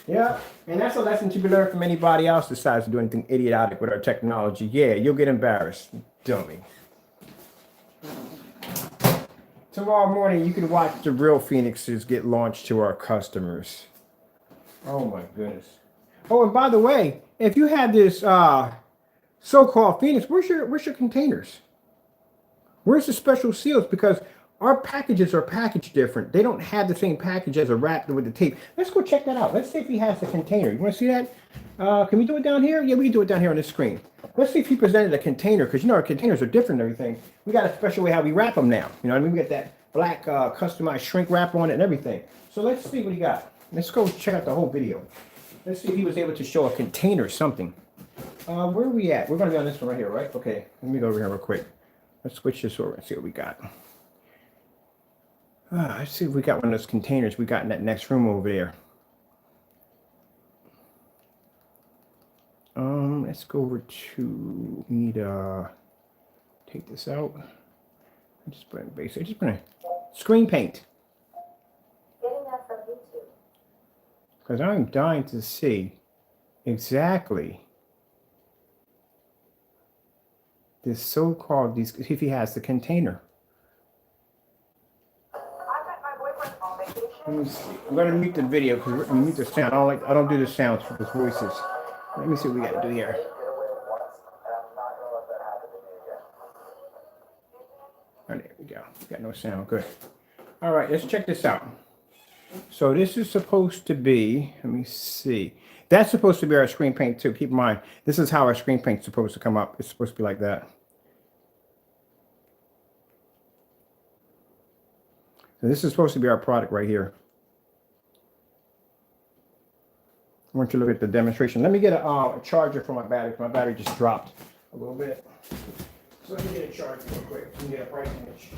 Speaker 1: Yeah, and that's a lesson to be learned from anybody else who decides to do anything idiotic with our technology. Yeah, you'll get embarrassed, dummy. Tomorrow morning, you can watch the real Phoenixes get launched to our customers. Oh my goodness. Oh, and by the way, if you have this so-called Phoenix, where's your containers? Where's the special seals? Because our packages are packaged different. They don't have the same package as a wrap with the tape. Let's go check that out. Let's see if he has the container. You want to see that? Can we do it down here? Yeah, we can do it down here on this screen. Let's see if he presented a container, because you know our containers are different and everything. We got a special way how we wrap them now. You know what I mean? We got that black customized shrink wrap on it and everything. So let's see what he got. Let's go check out the whole video. Let's see if he was able to show a container or something. Where are we at? We're going to be on this one right here, right? Okay, let me go over here real quick. Let's switch this over and see what we got. Let's see if we got one of those containers we got in that next room over there. Let's go over to, we need take this out. I'm just putting basic, just putting screen paint.
Speaker 2: Getting that from YouTube.
Speaker 1: Because I'm dying to see exactly this so-called, if he has the container.
Speaker 2: I met my boyfriend on vacation.
Speaker 1: Let me see. I'm gonna mute the video because I'm mute the sound. I don't do the sounds for the voices. Let me see what we gotta do here. Oh, there we go. Got no sound. Good. All right, let's check this out. So this is supposed to be, let me see. That's supposed to be our screen paint too. Keep in mind, this is how our screen paint's supposed to come up. It's supposed to be like that. So this is supposed to be our product right here. I want you to look at the demonstration. Let me get a charger for my battery. My battery just dropped a little bit. So let me get a charger real quick. Let me get a price image.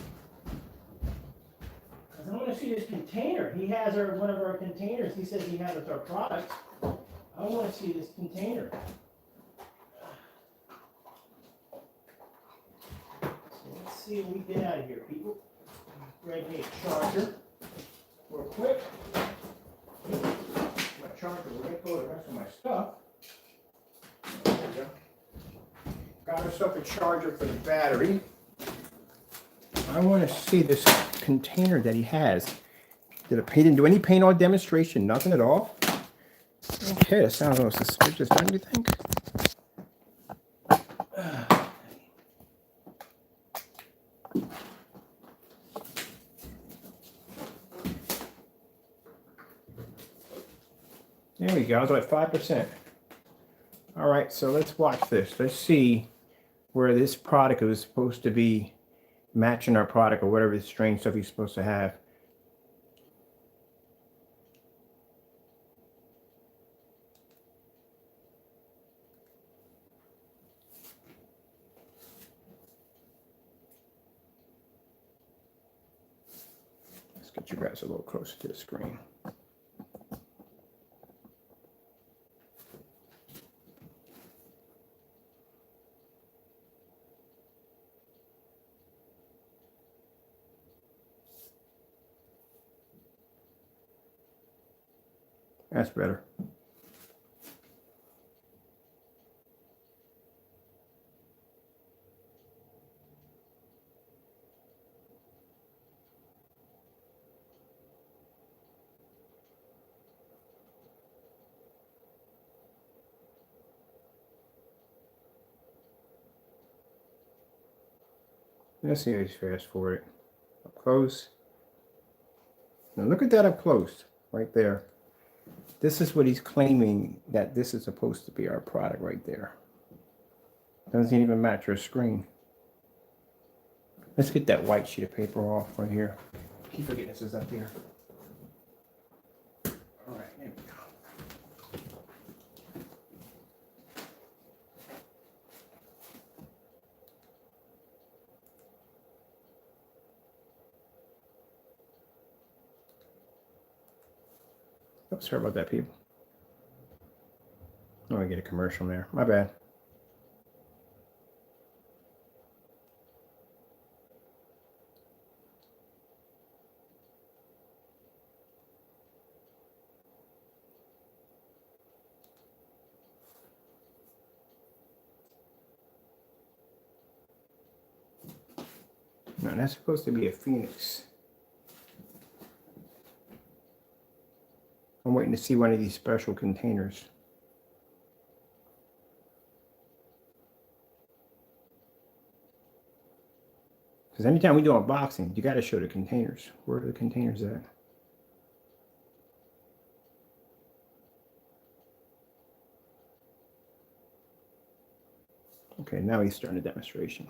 Speaker 4: I want to see this container. He has one of our containers. He says he has our product. I want to see this container. So let's see what we get out of here, people. Grab me a charger real quick. My charger will let go of the rest of my stuff. There we go. Got ourselves a charger for the battery. I want to see this container that he has. He didn't do any paint on demonstration, nothing at all. Okay, that sounds a little suspicious, don't you think? There we go, it's like 5%. All right, so let's watch this. Let's see where this product is supposed to be matching our product or whatever strange stuff he's supposed to have. Let's get you guys a little closer to the screen.
Speaker 1: That's better. Let's see how he's fast forward it. Up close. Now look at that up close, right there. This is what he's claiming that this is supposed to be our product right there. Doesn't even match our screen. Let's get that white sheet of paper off right here. Keep forgetting this is up here. All right, there we go. Oops, sorry about that, people. Oh, I get a commercial there. My bad. No, that's supposed to be a phoenix. I'm waiting to see one of these special containers. Because anytime we do unboxing, you got to show the containers. Where are the containers at? Okay, now he's starting the demonstration.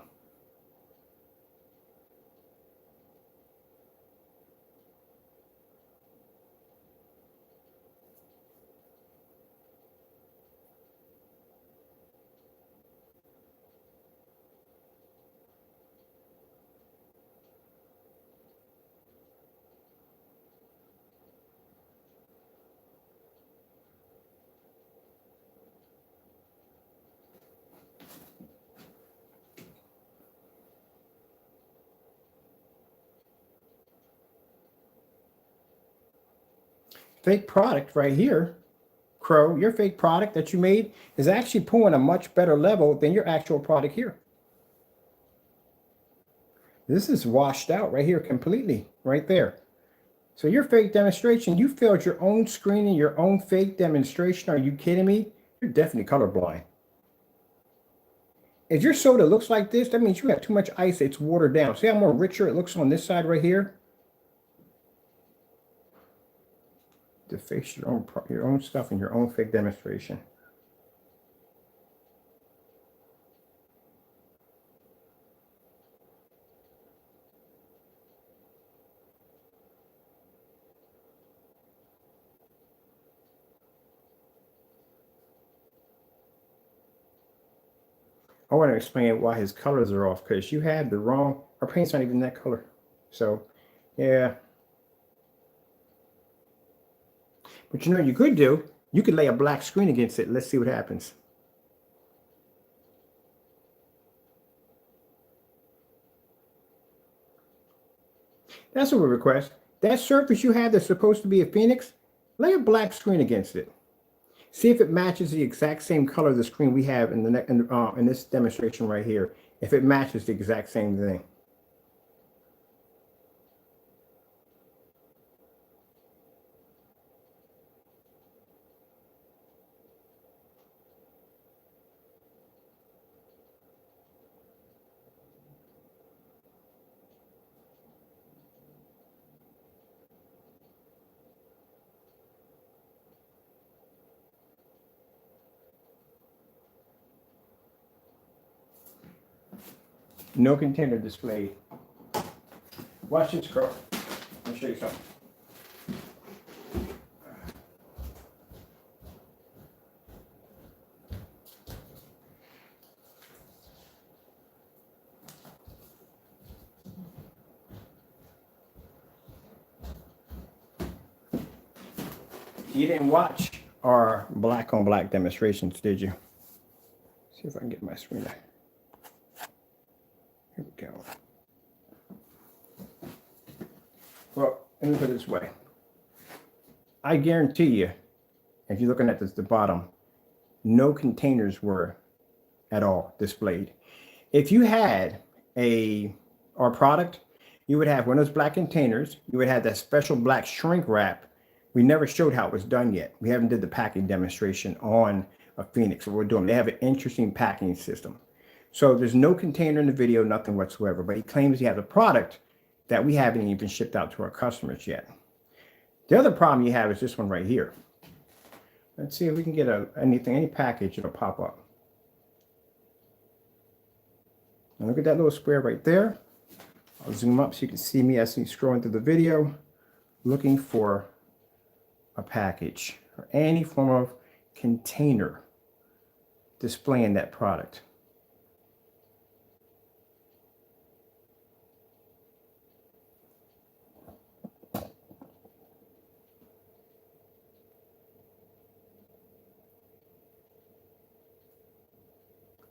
Speaker 1: Fake product right here, Crow, your fake product that you made is actually pulling a much better level than your actual product here. This is washed out right here completely, right there. So your fake demonstration, you failed your own screening, your own fake demonstration. Are you kidding me? You're definitely colorblind. If your soda looks like this, that means you have too much ice. It's watered down. See how more richer it looks on this side right here? Deface your own stuff in your own fake demonstration. I want to explain why his colors are off, because you had the wrong, our paint's not even that color. So, yeah. But you know what you could do? You could lay a black screen against it. Let's see what happens. That's what we request. That surface you have that's supposed to be a phoenix, lay a black screen against it. See if it matches the exact same color of the screen we have in in this demonstration right here. If it matches the exact same thing. No container displayed. Watch this, Crow. I'll show you something. You didn't watch our black on black demonstrations, did you? See if I can get my screen there. Here we go. Well, let me put it this way. I guarantee you, If you're looking at this, the bottom, no containers were at all displayed. If you had our product, you would have one of those black containers. You would have that special black shrink wrap. We never showed how it was done yet. We haven't did the packing demonstration on a Phoenix. What we're doing, they have an interesting packing system. So there's no container in the video, nothing whatsoever. But he claims he has a product that we haven't even shipped out to our customers yet. The other problem you have is this one right here. Let's see if we can get any package, it'll pop up. Now look at that little square right there. I'll zoom up so you can see me as he's scrolling through the video, looking for a package or any form of container displaying that product.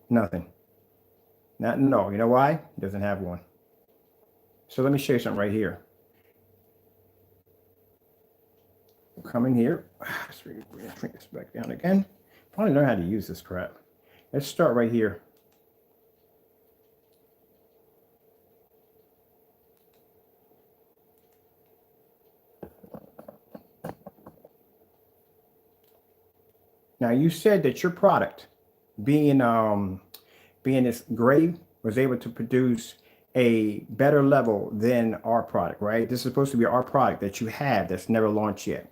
Speaker 1: Nothing. No. You know why? It doesn't have one. So let me show you something right here. We'll come in here. Let's bring this back down again. Probably learn how to use this crap. Let's start right here. Now you said that your product, being this gray, was able to produce a better level than our product, right? This is supposed to be our product that you have that's never launched yet.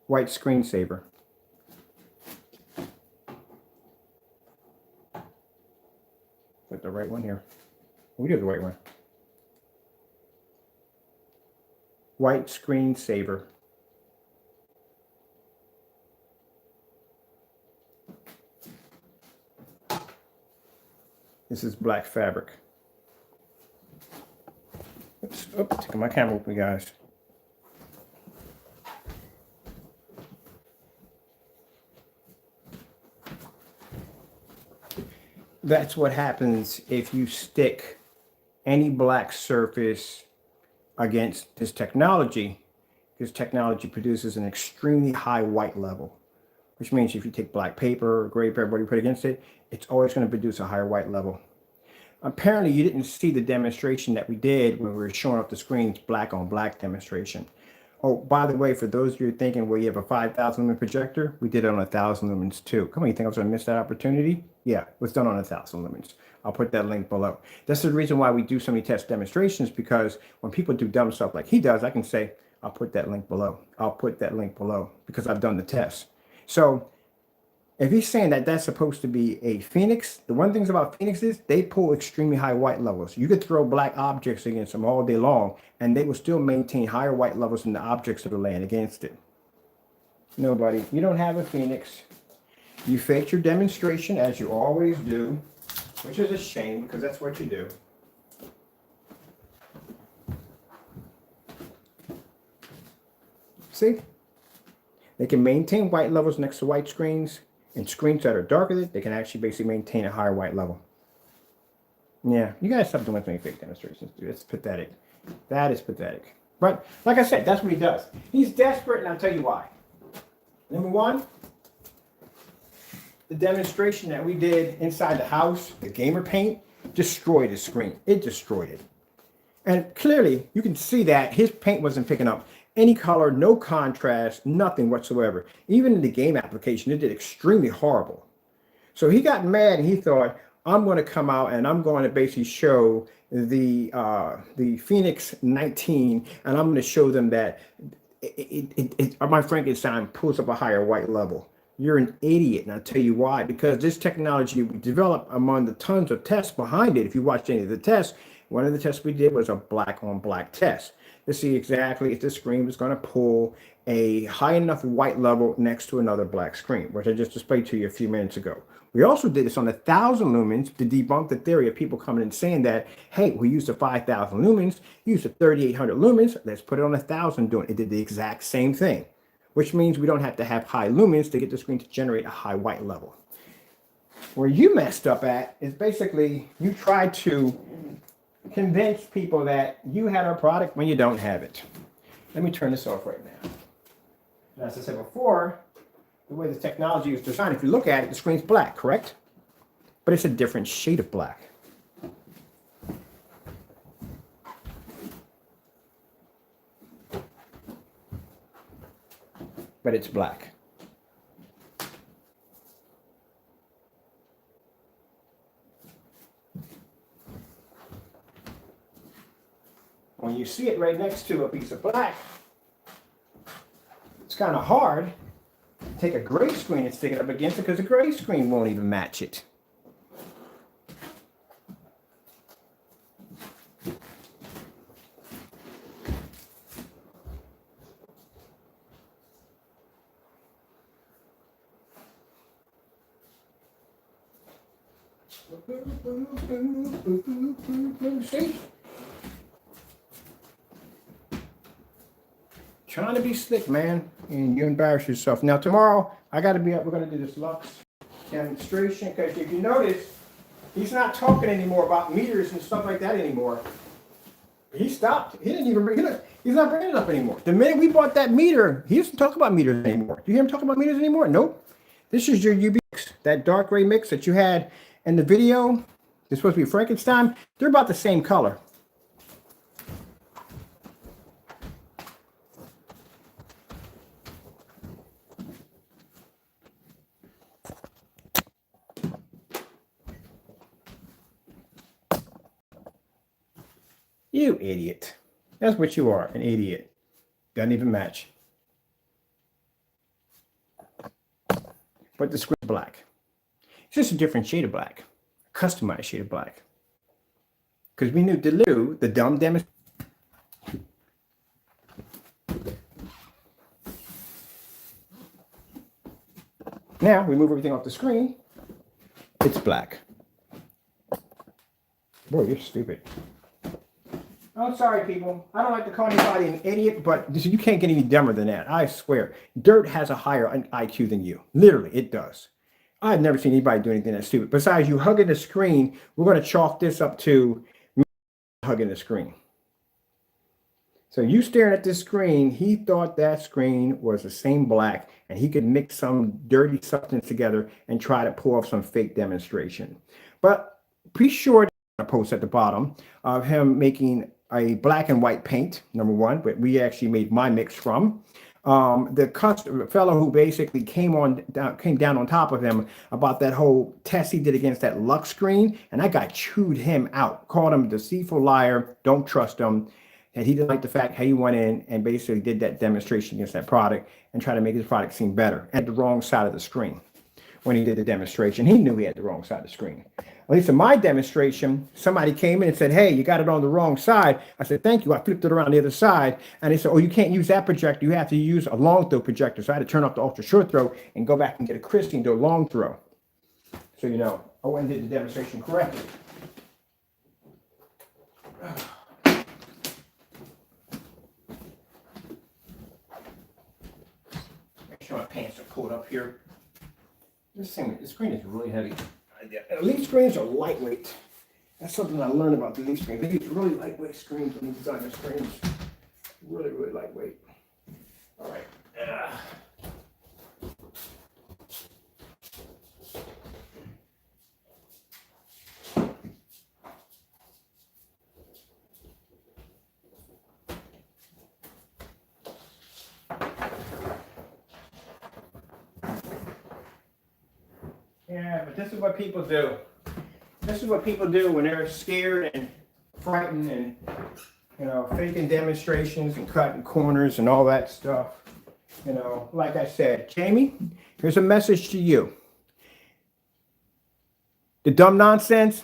Speaker 1: White screensaver. Put the right one here. We do the right one. White screensaver. This is black fabric. Oops, taking my camera with me, guys. That's what happens if you stick any black surface against this technology. This technology produces an extremely high white level, which means if you take black paper or gray paper, what you put against it, it's always going to produce a higher white level. Apparently, you didn't see the demonstration that we did when we were showing up the screens, black on black demonstration. Oh, by the way, for those of you thinking, well, you have a 5,000 lumen projector, we did it on 1,000 lumens too. Come on, you think I was going to miss that opportunity? Yeah, it was done on 1,000 lumens. I'll put that link below. That's the reason why we do so many test demonstrations, because when people do dumb stuff like he does, I can say, I'll put that link below. I'll put that link below because I've done the test. So if he's saying that that's supposed to be a Phoenix, the one thing about Phoenix is they pull extremely high white levels. You could throw black objects against them all day long, and they will still maintain higher white levels than the objects that are laying against it. No, buddy, you don't have a Phoenix. You faked your demonstration, as you always do, which is a shame because that's what you do. See? They can maintain white levels next to white screens. And screens that are darker, they can actually basically maintain a higher white level. Yeah, you guys stop doing so many fake demonstrations, dude. It's pathetic. That is pathetic. But like I said, that's what he does. He's desperate, and I'll tell you why. Number one, the demonstration that we did inside the house, the gamer paint, destroyed his screen. It destroyed it. And clearly, you can see that his paint wasn't picking up any color, no contrast, nothing whatsoever. Even in the game application, it did extremely horrible. So he got mad and he thought, I'm going to come out and I'm going to basically show the Phoenix 19, and I'm going to show them that my Frankenstein pulls up a higher white level. You're an idiot, and I'll tell you why. Because this technology we developed among the tons of tests behind it. If you watched any of the tests, one of the tests we did was a black on black test to see exactly if the screen was going to pull a high enough white level next to another black screen, which I just displayed to you a few minutes ago. We also did this on 1,000 lumens to debunk the theory of people coming and saying that, hey, we used the 5,000 lumens, used the 3,800 lumens, let's put it on 1,000 doing it. It did the exact same thing, which means we don't have to have high lumens to get the screen to generate a high white level. Where you messed up at is basically you tried to convince people that you had our product when you don't have it. Let me turn this off right now. And as I said before, the way the technology is designed, if you look at it, the screen's black, correct? But it's a different shade of black. But it's black. When you see it right next to a piece of black, it's kind of hard to take a gray screen and stick it up against it because the gray screen won't even match it. See? Trying to be slick, man, and you embarrass yourself. Now tomorrow, I got to be up. We're going to do this Lux demonstration because if you notice, he's not talking anymore about meters and stuff like that anymore. He stopped. He didn't even bring it up. He's not bringing it up anymore. The minute we bought that meter, he doesn't talk about meters anymore. Do you hear him talk about meters anymore? Nope. This is your UV mix, that dark gray mix that you had in the video. It's supposed to be Frankenstein. They're about the same color. You idiot. That's what you are, an idiot. Doesn't even match. But the screen's black. It's just a different shade of black. A customized shade of black. Because we knew the dumb demonstration. Now we move everything off the screen. It's black. Boy, you're stupid. I'm sorry, people. I don't like to call anybody an idiot, but you can't get any dumber than that. I swear. Dirt has a higher IQ than you. Literally, it does. I've never seen anybody do anything that stupid. Besides you hugging the screen, we're going to chalk this up to hugging the screen. So you staring at this screen, he thought that screen was the same black, and he could mix some dirty substance together and try to pull off some fake demonstration. But be sure to post at the bottom of him making a black and white paint, number one, but we actually made my mix from. The fellow who basically came down on top of him about that whole test he did against that Lux screen, and that guy chewed him out, called him a deceitful liar, don't trust him, and he didn't like the fact how he went in and basically did that demonstration against that product and tried to make his product seem better at the wrong side of the screen. When he did the demonstration, he knew he had the wrong side of the screen. At least in my demonstration, somebody came in and said, hey, you got it on the wrong side. I said, thank you. I flipped it around the other side. And they said, oh, you can't use that projector. You have to use a long throw projector. So I had to turn off the ultra short throw and go back and get a Christie and do a long throw. So, you know, I went and did the demonstration correctly. Make sure my pants are pulled up here. This screen is really heavy. Elite screens are lightweight. That's something I learned about the Elite screens. They use really lightweight screens when you design their screens. Really, really lightweight. All right. Yeah, but this is what people do. This is what people do when they're scared and frightened and, you know, faking demonstrations and cutting corners and all that stuff. You know, like I said, Jamie, here's a message to you. The dumb nonsense,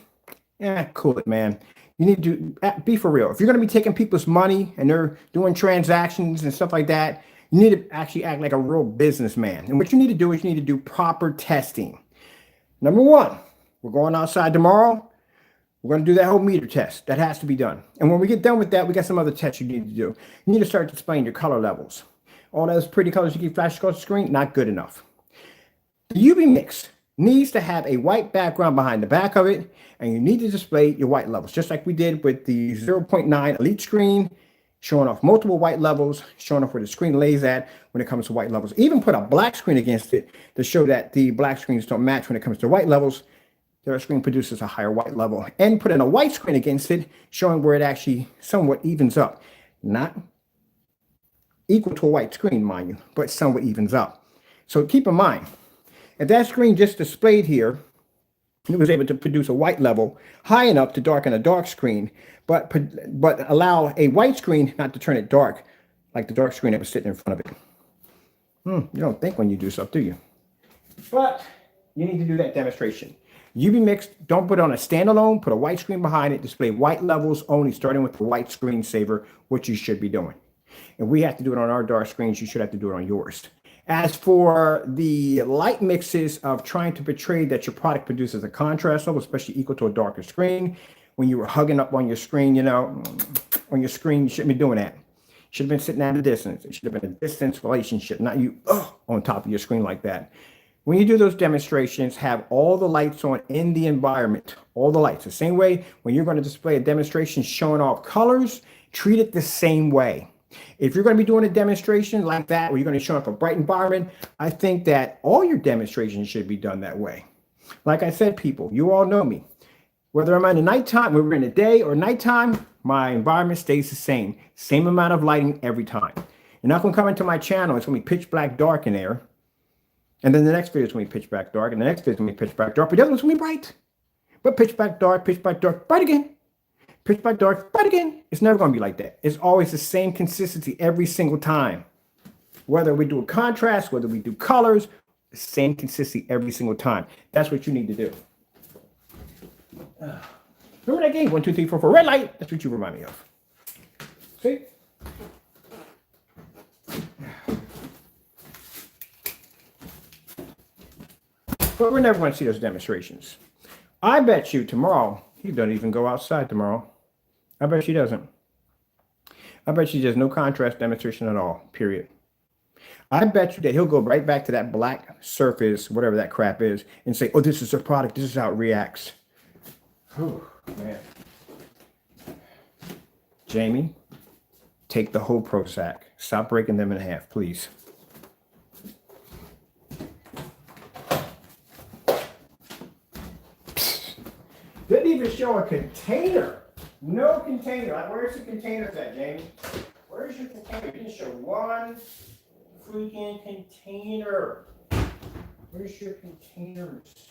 Speaker 1: cool it, man. You need to be for real. If you're going to be taking people's money and they're doing transactions and stuff like that, you need to actually act like a real businessman. And what you need to do is you need to do proper testing. Number one, we're going outside tomorrow. We're going to do that whole meter test. That has to be done. And when we get done with that, we got some other tests you need to do. You need to start displaying your color levels. All those pretty colors you keep flashing across the screen, not good enough. The UV mix needs to have a white background behind the back of it, and you need to display your white levels, just like we did with the 0.9 Elite screen showing off multiple white levels, showing off where the screen lays at when it comes to white levels. Even put a black screen against it to show that the black screens don't match when it comes to white levels. The screen produces a higher white level. And put in a white screen against it, showing where it actually somewhat evens up. Not equal to a white screen, mind you, but somewhat evens up. So keep in mind, if that screen just displayed here, it was able to produce a white level high enough to darken a dark screen, but allow a white screen not to turn it dark, like the dark screen that was sitting in front of it. You don't think when you do stuff, do you? But you need to do that demonstration. UV mix, don't put it on a standalone, put a white screen behind it, display white levels only, starting with the white screensaver, which you should be doing. And we have to do it on our dark screens. You should have to do it on yours. As for the light mixes of trying to portray that your product produces a contrast level, especially equal to a darker screen, when you were hugging up on your screen, you know, on your screen, you shouldn't be doing that. You should have been sitting at a distance. It should have been a distance relationship, not you on top of your screen like that. When you do those demonstrations, have all the lights on in the environment, all the lights. The same way when you're going to display a demonstration showing off colors, treat it the same way. If you're going to be doing a demonstration like that, where you're going to show up a bright environment, I think that all your demonstrations should be done that way. Like I said, people, you all know me. Whether I'm in the nighttime, whether we're in the day or nighttime, my environment stays the same. Same amount of lighting every time. You're not going to come into my channel. It's going to be pitch black dark in there. And then the next video is going to be pitch black dark. And the next video is going to be pitch black dark. But the other one's going to be bright. But pitch black dark, bright again. Pitch black dark, bright again. It's never going to be like that. It's always the same consistency every single time. Whether we do a contrast, whether we do colors, the same consistency every single time. That's what you need to do. Remember that game? 1, 2, 3, 4, 4. Red light. That's what you remind me of. See? But we're never going to see those demonstrations. I bet you tomorrow, he doesn't even go outside tomorrow. I bet she doesn't. I bet she does no contrast demonstration at all, period. I bet you that he'll go right back to that black surface, whatever that crap is, and say, oh, this is a product. This is how it reacts. Whew, man. Jamie, take the whole Prozac. Stop breaking them in half, please. Didn't even show a container. No container. Like, where's the containers at, Jamie? Where's your container? You didn't show one freaking container. Where's your containers?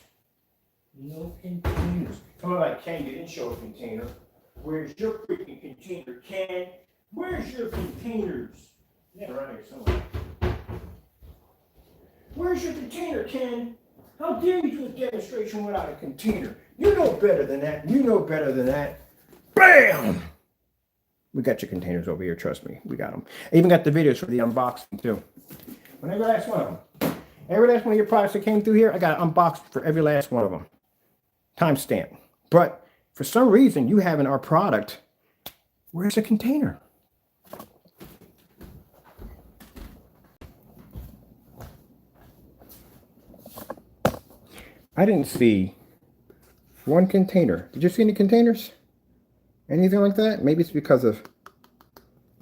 Speaker 1: No containers. Come on, like, Ken, you didn't show a container. Where's your freaking container, Ken? Where's your containers? Yeah, around here somewhere. Where's your container, Ken? How dare you do a demonstration without a container? You know better than that. You know better than that. Bam! We got your containers over here. Trust me. We got them. I even got the videos for the unboxing, too. On every last one of them. Every last one of your products that came through here, I got unboxed for every last one of them. Timestamp. But for some reason, you having our product, where's the container? I didn't see one container. Did you see any containers? Anything like that? Maybe it's because of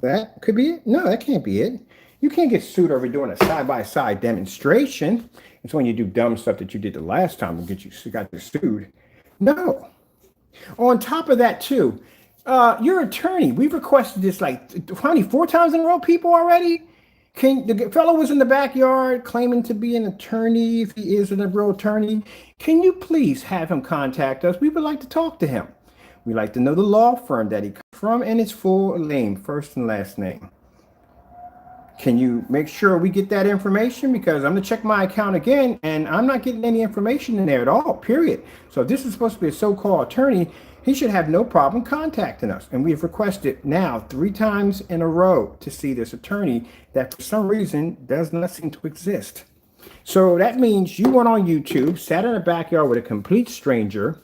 Speaker 1: that. Could be it. No, that can't be it. You can't get sued over doing a side-by-side demonstration. It's when you do dumb stuff that you did the last time and got you sued. No. On top of that, too, your attorney, we've requested this like, how many, 4 times in a row, people already? The fellow was in the backyard claiming to be an attorney, if he is a real attorney. Can you please have him contact us? We would like to talk to him. We'd like to know the law firm that he comes from and his full name, first and last name. Can you make sure we get that information? Because I'm going to check my account again, and I'm not getting any information in there at all, period. So if this is supposed to be a so-called attorney, he should have no problem contacting us. And we have requested now 3 times in a row to see this attorney that for some reason does not seem to exist. So that means you went on YouTube, sat in a backyard with a complete stranger,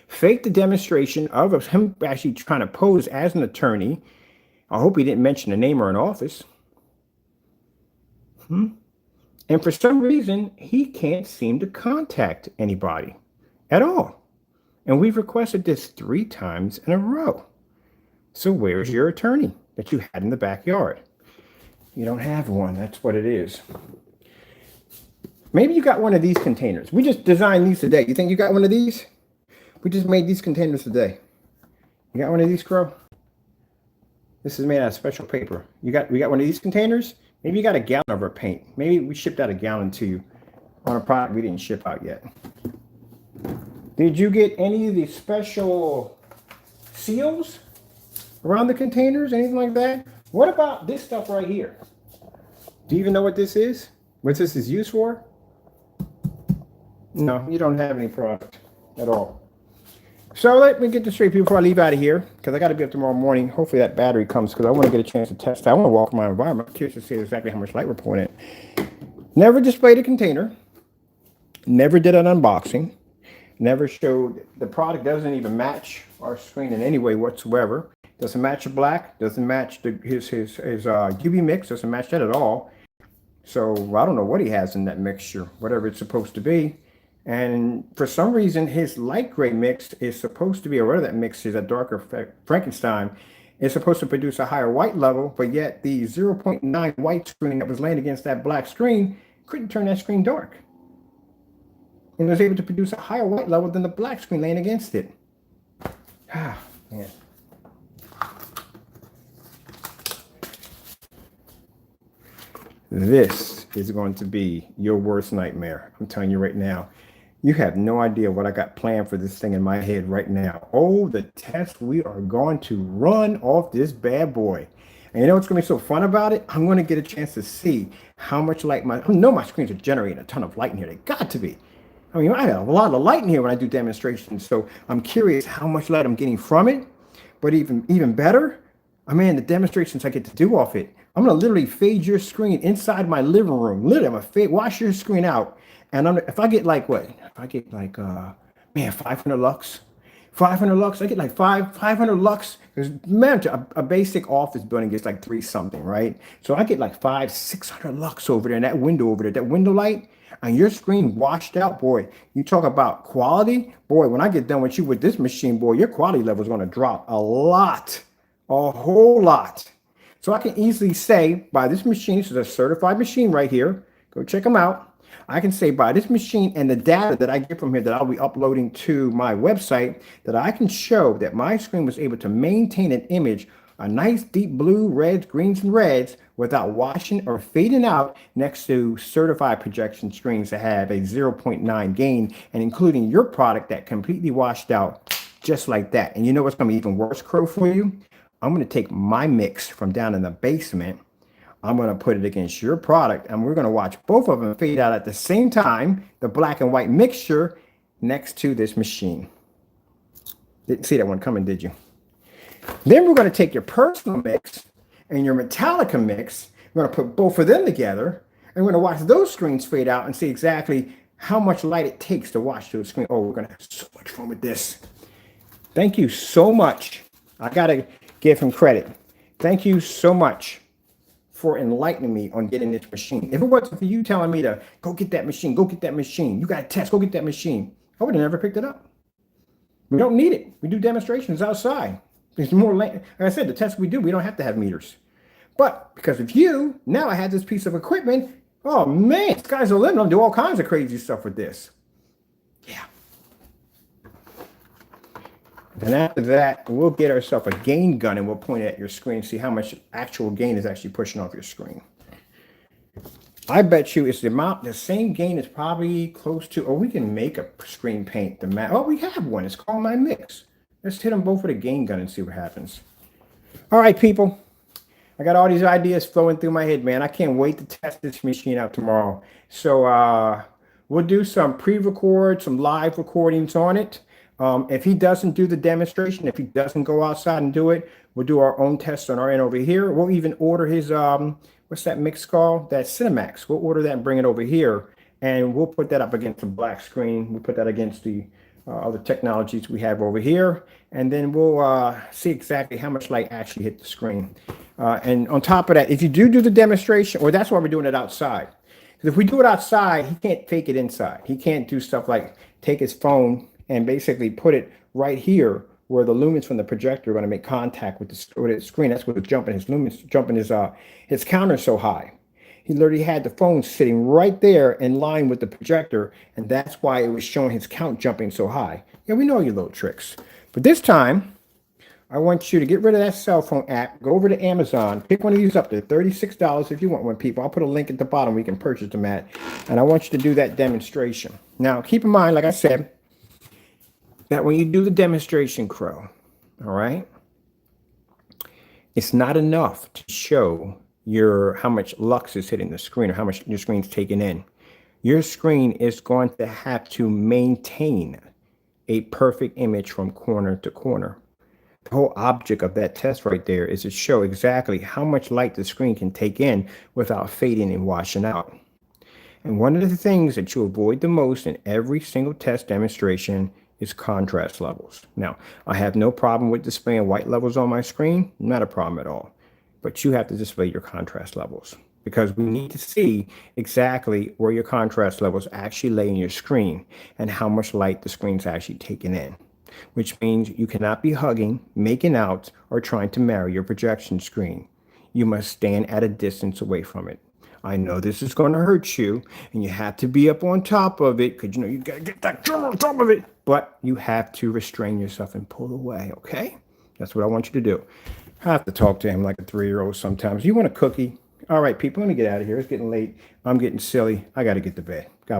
Speaker 1: faked the demonstration of him actually trying to pose as an attorney. I hope he didn't mention a name or an office. And for some reason, he can't seem to contact anybody at all. And we've requested this 3 times in a row. So where's your attorney? that you had in the backyard. You don't have one. That's what it is. Maybe you got one of these containers. We just designed these today. You think you got one of these? We just made these containers today. You got one of these, Crow? This is made out of special paper. We got one of these containers? Maybe you got a gallon of our paint. Maybe we shipped out a gallon to you on a product we didn't ship out yet. Did you get any of the special seals around the containers? Anything like that? What about this stuff right here? Do you even know what this is? What this is used for? No, you don't have any product at all. So let me get this straight before I leave out of here, because I got to be up tomorrow morning. Hopefully that battery comes, because I want to get a chance to test it. I want to walk my environment. I'm curious to see exactly how much light we're pulling in. Never displayed a container. Never did an unboxing. Never showed. The product doesn't even match our screen in any way whatsoever. Doesn't match the black. Doesn't match his UV mix. Doesn't match that at all. So I don't know what he has in that mixture, whatever it's supposed to be. And for some reason, his light gray mix is supposed to be, or whatever that mix is, a darker Frankenstein, is supposed to produce a higher white level, but yet the 0.9 white screen that was laying against that black screen couldn't turn that screen dark. And was able to produce a higher white level than the black screen laying against it. Ah, man. This is going to be your worst nightmare. I'm telling you right now. You have no idea what I got planned for this thing in my head right now. Oh, the test we are going to run off this bad boy. And you know what's going to be so fun about it? I'm going to get a chance to see how much light I know my screens are generating a ton of light in here. They got to be. I mean, I have a lot of light in here when I do demonstrations. So I'm curious how much light I'm getting from it. But even better, I mean, the demonstrations I get to do off it. I'm going to literally fade your screen inside my living room. Literally, I'm going to wash your screen out. And if I get like what? If I get like, man, 500 lux. 500 lux. I get like 500 lux. Because, man, a basic office building gets like 3 something, right? So I get like 600 lux over there in that window over there. That window light. And your screen washed out, boy. You talk about quality. Boy, when I get done with you with this machine, boy, your quality level is going to drop a lot. A whole lot. So I can easily say, by this machine, this is a certified machine right here. Go check them out. I can say by this machine and the data that I get from here that I'll be uploading to my website, that I can show that my screen was able to maintain an image, a nice deep blue, reds, greens, and reds without washing or fading out next to certified projection screens that have a 0.9 gain, and including your product that completely washed out just like that. And you know what's going to be even worse, Crow, for you? I'm going to take my mix from down in the basement. I'm going to put it against your product, and we're going to watch both of them fade out at the same time, the black and white mixture next to this machine. Didn't see that one coming, did you? Then we're going to take your personal mix and your Metallica mix. We're going to put both of them together, and we're going to watch those screens fade out and see exactly how much light it takes to watch those screens. Oh, we're going to have so much fun with this. Thank you so much. I got to give him credit. Thank you so much for enlightening me on getting this machine. If it wasn't for you telling me to go get that machine, you got to test, go get that machine, I would have never picked it up. We don't need it. We do demonstrations outside. There's more, like I said, the tests we do, we don't have to have meters. But because of you, now I had this piece of equipment. Oh man, sky's the limit. I'll do all kinds of crazy stuff with this. Yeah. Then after that, we'll get ourselves a gain gun and we'll point it at your screen, see how much actual gain is actually pushing off your screen. I bet you it's the same gain is probably close to, or we can make a screen paint the map. Oh, we have one. It's called My Mix. Let's hit them both with a gain gun and see what happens. All right, people. I got all these ideas flowing through my head, man. I can't wait to test this machine out tomorrow. So we'll do some pre-record, some live recordings on it. If he doesn't do the demonstration, if he doesn't go outside and do it, we'll do our own tests on our end over here. We'll even order his, what's that mix called? That Cinemax. We'll order that and bring it over here. And we'll put that up against the black screen. We'll put that against the other technologies we have over here. And then we'll see exactly how much light actually hit the screen. And on top of that, if you do the demonstration, or that's why we're doing it outside. Because if we do it outside, he can't fake it inside. He can't do stuff like take his phone and basically put it right here where the lumens from the projector are going to make contact with the screen. That's what was jumping his lumens, jumping his counter so high. He literally had the phone sitting right there in line with the projector, and that's why it was showing his count jumping so high. Yeah, we know your little tricks. But this time, I want you to get rid of that cell phone app, go over to Amazon, pick one of these up. They're $36 if you want one, people. I'll put a link at the bottom where you can purchase them at. And I want you to do that demonstration. Now, keep in mind, like I said, that when you do the demonstration, Crow, all right, it's not enough to show how much lux is hitting the screen or how much your screen's taking in. Your screen is going to have to maintain a perfect image from corner to corner. The whole object of that test right there is to show exactly how much light the screen can take in without fading and washing out. And one of the things that you avoid the most in every single test demonstration is contrast levels. Now, I have no problem with displaying white levels on my screen, not a problem at all. But you have to display your contrast levels because we need to see exactly where your contrast levels actually lay in your screen and how much light the screen's actually taking in, which means you cannot be hugging, making out, or trying to marry your projection screen. You must stand at a distance away from it. I know this is going to hurt you, and you have to be up on top of it because, you got to get that camera on top of it. But you have to restrain yourself and pull away, okay? That's what I want you to do. I have to talk to him like a 3-year-old sometimes. You want a cookie? All right, people, let me get out of here. It's getting late. I'm getting silly. I got to get to bed. God bless.